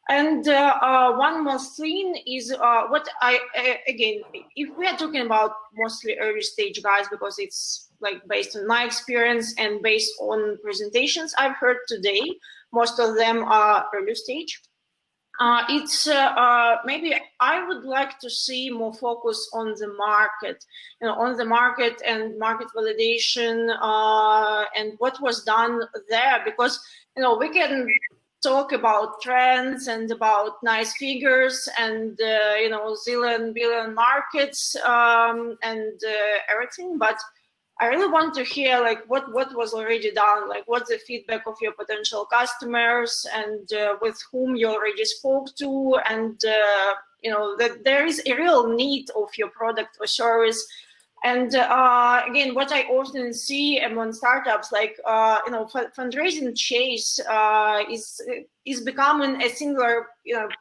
And one more thing is again, if we are talking about mostly early stage guys, because it's like based on my experience and based on presentations I've heard today, most of them are early stage. Maybe I would like to see more focus on the market, and market validation, and what was done there, because we can talk about trends and about nice figures and zillion billion markets and everything, but I really want to hear like what was already done, like what's the feedback of your potential customers, and with whom you already spoke to, and that there is a real need of your product or service. And again, what I often see among startups, like fundraising chase is becoming a singular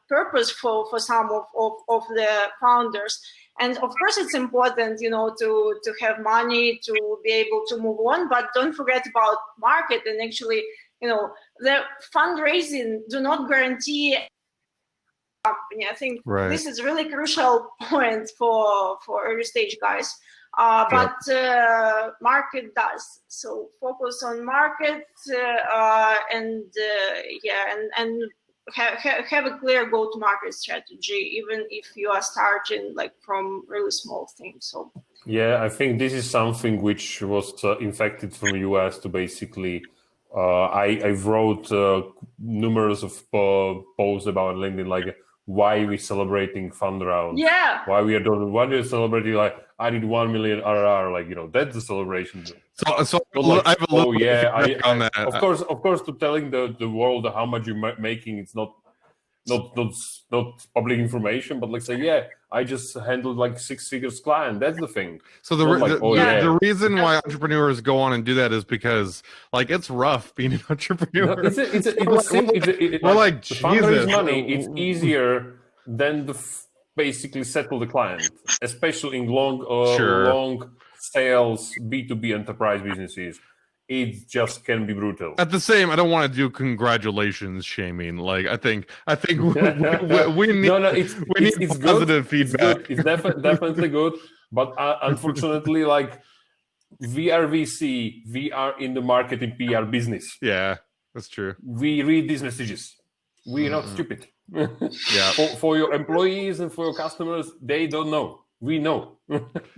purpose for some of the founders. And of course, it's important, to have money to be able to move on, but don't forget about market. And actually, the fundraising do not guarantee company. I think this is really crucial point for early stage guys. But market does. So focus on market and have a clear go-to-market strategy, even if you are starting like from really small things. So yeah, I think this is something which was infected from US to basically. I wrote numerous of posts about LinkedIn, like why we celebrating fund round. Yeah. Why we are celebrating like I did 1 million RR, like that's the celebration. So like, I have a little on that. Of course, to telling the world how much you're making, it's not public information, but like say, I just handled like 6 figures client. That's the thing. So the reason why entrepreneurs go on and do that is because like it's rough being an entrepreneur. No, we're like Jesus. Money. It's easier than basically settle the client, especially in long sales B2B enterprise businesses. It just can be brutal. At the same, I don't want to do congratulations shaming. Like I think we need it's positive feedback. It's definitely good, but unfortunately, like we are VC, we are in the marketing PR business. Yeah, that's true. We read these messages. We're not stupid. Yeah. For your employees and for your customers, they don't know. We know.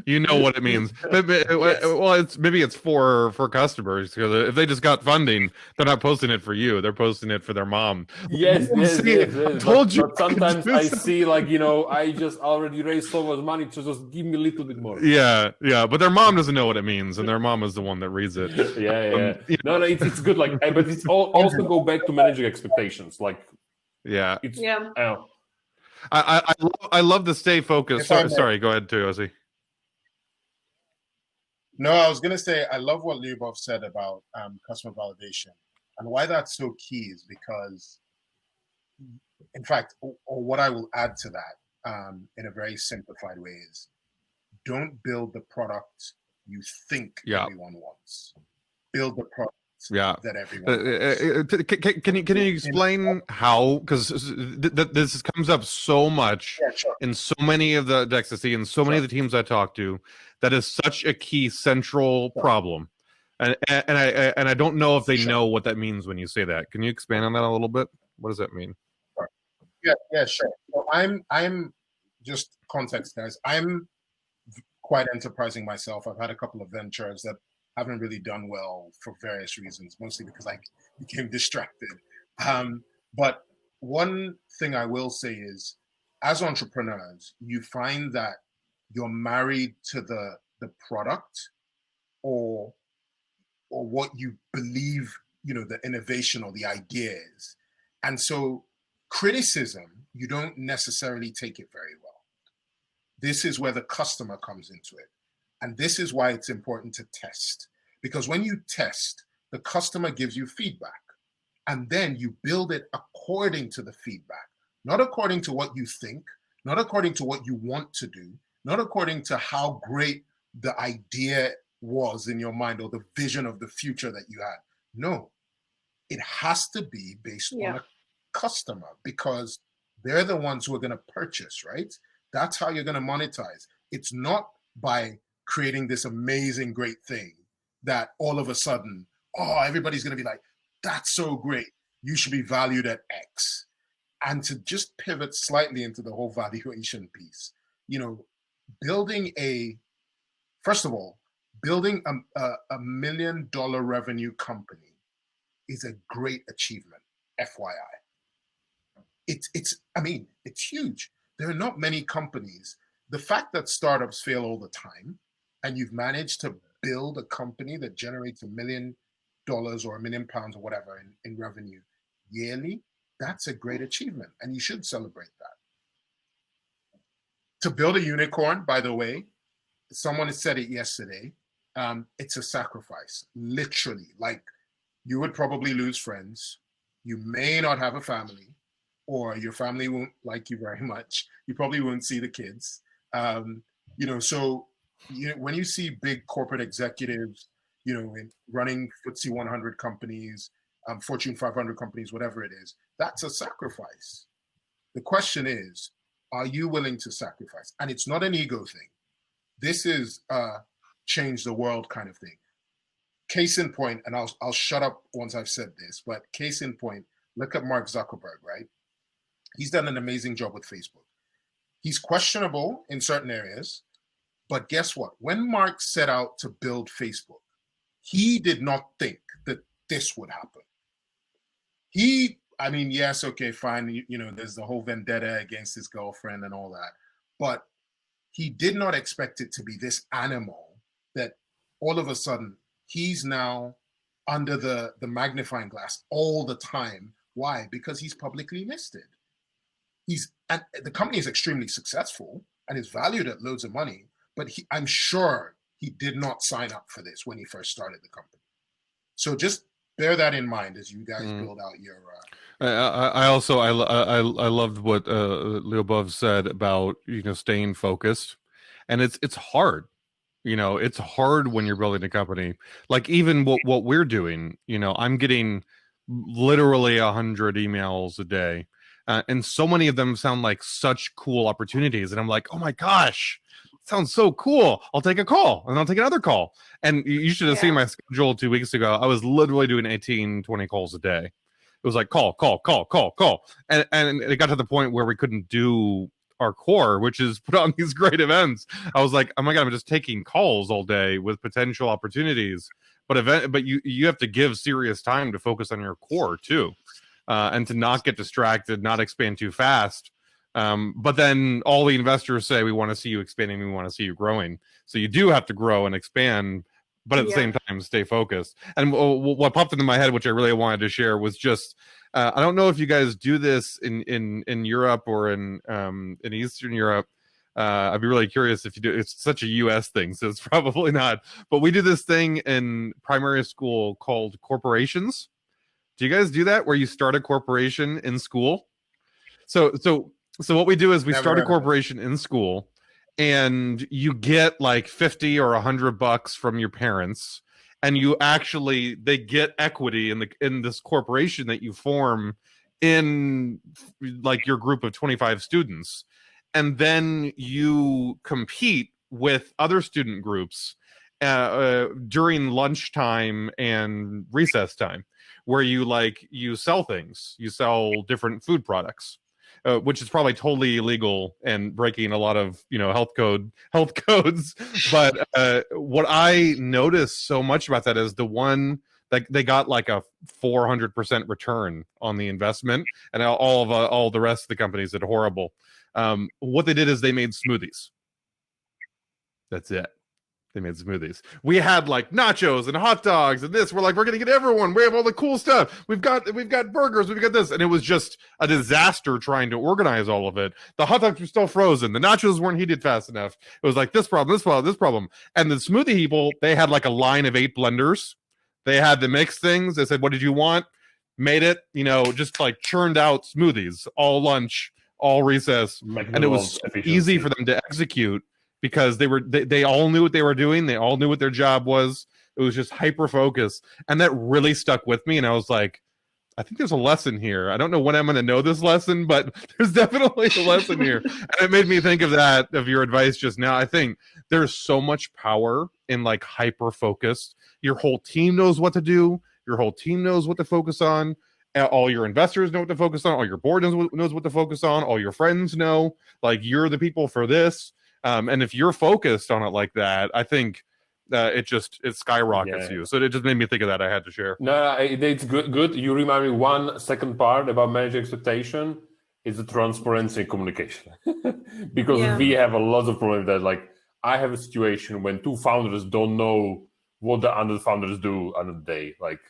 You know what it means. Well, it's maybe it's for customers, because if they just got funding, they're not posting it for you. They're posting it for their mom. Yes. I told you. But sometimes I see, like, I just already raised so much money, to just give me a little bit more. Yeah. But their mom doesn't know what it means, and their mom is the one that reads it. Yeah. No, it's good. Like, but it's also go back to managing expectations. Like, yeah. I love the stay focused. Sorry, go ahead too, Ozzy. No, I was going to say, I love what Lyubov said about customer validation. And why that's so key is because, in fact, or what I will add to that in a very simplified way is, don't build the product you think everyone wants. Build the product that everyone wants. Can you explain how? Because this comes up so much in so many of the decks I see, and so many of the teams I talk to. That is such a key central problem, and I don't know if they know what that means when you say that. Can you expand on that a little bit? What does that mean? Yeah, sure. So I'm just context, guys. I'm quite enterprising myself. I've had a couple of ventures that haven't really done well for various reasons, mostly because I became distracted. But one thing I will say is, as entrepreneurs, you find that you're married to the product or what you believe, the innovation or the idea is. And so criticism, you don't necessarily take it very well. This is where the customer comes into it. And this is why it's important to test. Because when you test, the customer gives you feedback. And then you build it according to the feedback, not according to what you think, not according to what you want to do, not according to how great the idea was in your mind or the vision of the future that you had. No, it has to be based on a customer, because they're the ones who are going to purchase, right? That's how you're going to monetize. It's not by creating this amazing, great thing that all of a sudden, everybody's going to be like, that's so great. You should be valued at X. And to just pivot slightly into the whole valuation piece, building a $1 million revenue company is a great achievement, FYI. It's huge. There are not many companies. The fact that startups fail all the time, and you've managed to build a company that generates $1 million or £1 million or whatever in revenue yearly, that's a great achievement, and you should celebrate that. To build a unicorn, by the way, someone said it yesterday, it's a sacrifice, literally. Like, you would probably lose friends. You may not have a family, or your family won't like you very much. You probably won't see the kids. So when you see big corporate executives, in running FTSE 100 companies, Fortune 500 companies, whatever it is, that's a sacrifice. The question is, are you willing to sacrifice? And it's not an ego thing. This is a change the world kind of thing. Case in point, and I'll shut up once I've said this, but case in point, look at Mark Zuckerberg, right? He's done an amazing job with Facebook. He's questionable in certain areas, but guess what? When Mark set out to build Facebook, he did not think that this would happen. Yes, okay, fine. There's the whole vendetta against his girlfriend and all that, but he did not expect it to be this animal that all of a sudden he's now under the magnifying glass all the time. Why? Because he's publicly listed. The company is extremely successful and is valued at loads of money, but I'm sure he did not sign up for this when he first started the company. So just bear that in mind as you guys build out your. I loved what Lyubov said about staying focused, and it's hard. It's hard when you're building a company. Like, even what we're doing. I'm getting literally 100 emails a day, and so many of them sound like such cool opportunities, and I'm like, oh my gosh, sounds so cool. I'll take a call, and I'll take another call. And you should have seen my schedule 2 weeks ago. I was literally doing 18, 20 calls a day. It was like call. And it got to the point where we couldn't do our core, which is put on these great events. I was like, oh my God, I'm just taking calls all day with potential opportunities. But you have to give serious time to focus on your core too, and to not get distracted, not expand too fast. But then all the investors say, we want to see you expanding, we want to see you growing. So you do have to grow and expand, but at the same time, stay focused. And what popped into my head, which I really wanted to share, was just, I don't know if you guys do this in Europe or in Eastern Europe. I'd be really curious if you do. It's such a US thing, so it's probably not. But we do this thing in primary school called corporations. Do you guys do that, where you start a corporation in school? So what we do is we start a corporation in school, and you get like 50 or $100 from your parents, and they get equity in this corporation that you form in like your group of 25 students. And then you compete with other student groups during lunchtime and recess time, where you sell things. You sell different food products, which is probably totally illegal and breaking a lot of health codes. But what I noticed so much about that is the one that they got like a 400% return on the investment, and all the rest of the companies did horrible. What they did is they made smoothies. That's it. They made smoothies. We had like nachos and hot dogs and this. We're like, we're gonna get everyone. We have all the cool stuff. We've got burgers. We've got this, and it was just a disaster trying to organize all of it. The hot dogs were still frozen. The nachos weren't heated fast enough. It was like this problem, this problem, this problem. And the smoothie people, they had like a line of 8 blenders. They had the mix things. They said, "What did you want?" Made it. Just like churned out smoothies all lunch, all recess, and it was easy for them to execute because they all knew what they were doing. They all knew what their job was. It was just hyper focus, and that really stuck with me. And I was like, I think there's a lesson here. I don't know when I'm going to know this lesson, but there's definitely a lesson here. And it made me think of your advice just now. I think there's so much power in like hyper focus. Your whole team knows what to do. Your whole team knows what to focus on. All your investors know what to focus on. All your board knows what to focus on. All your friends know, like, you're the people for this. And if you're focused on it like that, I think it skyrockets you. So it just made me think of that. I had to share. No, it's good. You remind me one second part about managing expectation is the transparency and communication. Because we have a lot of problems that, like, I have a situation when 2 founders don't know what the other founders do on the day, like.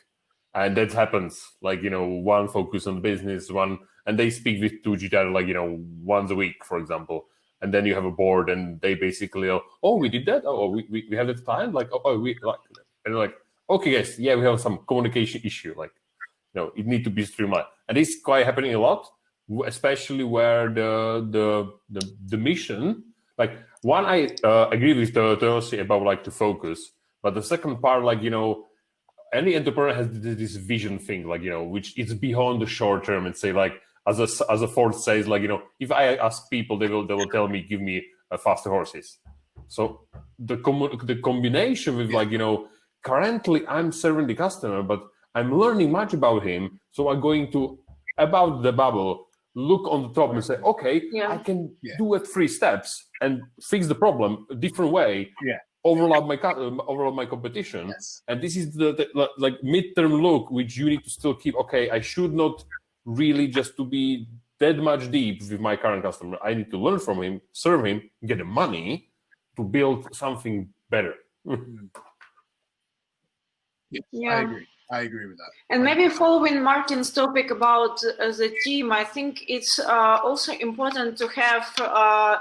And that happens, like, one focus on business, and they speak with each other, like, once a week, for example. And then you have a board, and they basically, we did that. We have that plan. Like, we like, and they're like, okay, guys, we have some communication issue. Like, it need to be streamlined, and it's quite happening a lot, especially where the mission. Like, one, I agree with the about like to focus, but the second part, like, any entrepreneur has this vision thing, like, which is beyond the short term, and say, like, as a Ford says, like, if I ask people, they will tell me, give me faster horses. So the combination with, like, currently I'm serving the customer, but I'm learning much about him. So I'm going to, about the bubble, look on the top and say, okay, I can do it 3 steps and fix the problem a different way. Overlap my competition, and this is the like midterm look, which you need to still keep. Okay, I should not really just to be that much deep with my current customer. I need to learn from him, serve him, get the money to build something better. I agree with that. And maybe following Martin's topic about the team, I think it's also important to have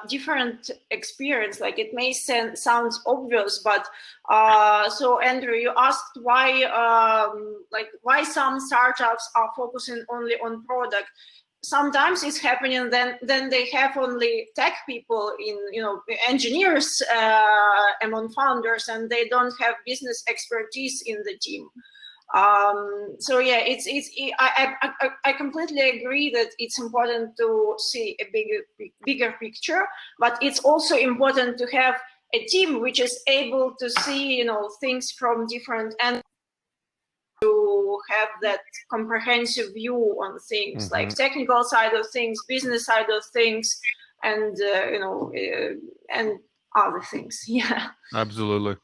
different experience. Like, it may sounds obvious, but so Andrew, you asked why some startups are focusing only on product. Sometimes it's happening, then they have only tech people engineers among founders, and they don't have business expertise in the team. So yeah, I completely agree that it's important to see a bigger picture, but it's also important to have a team which is able to see things from different angles, to have that comprehensive view on things, like technical side of things, business side of things, and and other things. Yeah. Absolutely.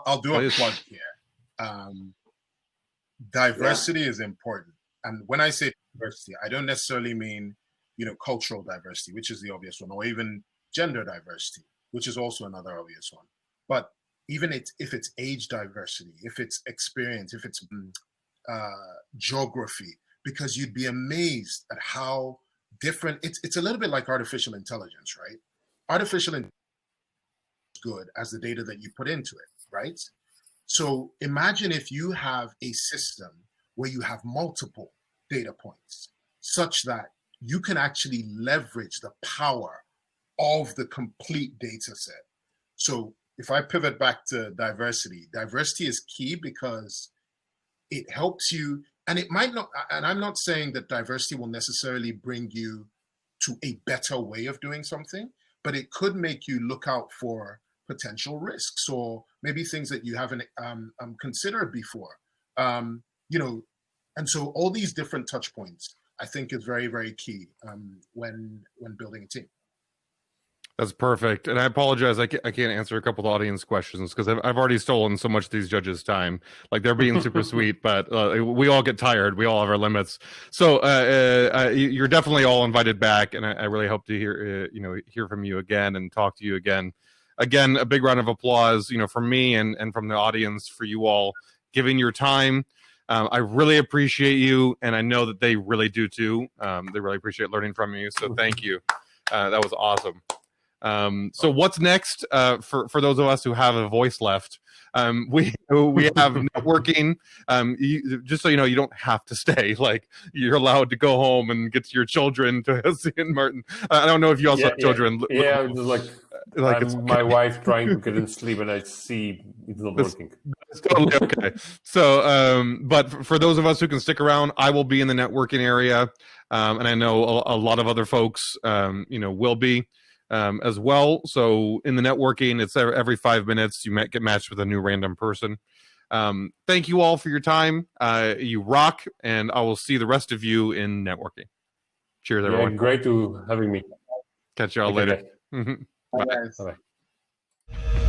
I'll do a plug here. Diversity is important, and when I say diversity, I don't necessarily mean cultural diversity, which is the obvious one, or even gender diversity, which is also another obvious one. But even if it's age diversity, if it's experience, if it's geography, because you'd be amazed at how different it's a little bit like artificial intelligence, right? Artificial intelligence is good as the data that you put into it, right? So imagine if you have a system where you have multiple data points such that you can actually leverage the power of the complete data set. So if I pivot back to diversity is key because it helps you, and it might not, and I'm not saying that diversity will necessarily bring you to a better way of doing something, but it could make you look out for potential risks or maybe things that you haven't considered before. And so all these different touch points, I think, is very, very key when building a team. That's perfect. And I apologize, I can't answer a couple of audience questions because I've already stolen so much of these judges' time. Like, they're being super sweet, but we all get tired. We all have our limits. So you're definitely all invited back, and I really hope to hear from you again and talk to you again. Again, a big round of applause, from me and from the audience for you all giving your time. I really appreciate you, and I know that they really do too. They really appreciate learning from you. So thank you. That was awesome. So what's next for those of us who have a voice left? We have networking. Just so you know, you don't have to stay. Like, you're allowed to go home and get to your children to see Martin. I don't know if you also have children. Yeah, just my wife trying to get in sleep, and I see it's not working. It's totally okay. So, but for those of us who can stick around, I will be in the networking area, and I know a lot of other folks, will be. As well. So in the networking, it's every 5 minutes you might get matched with a new random person. Thank you all for your time. You rock, and I will see the rest of you in networking. Cheers, everyone. Great to having me. Catch y'all later. Bye. Bye.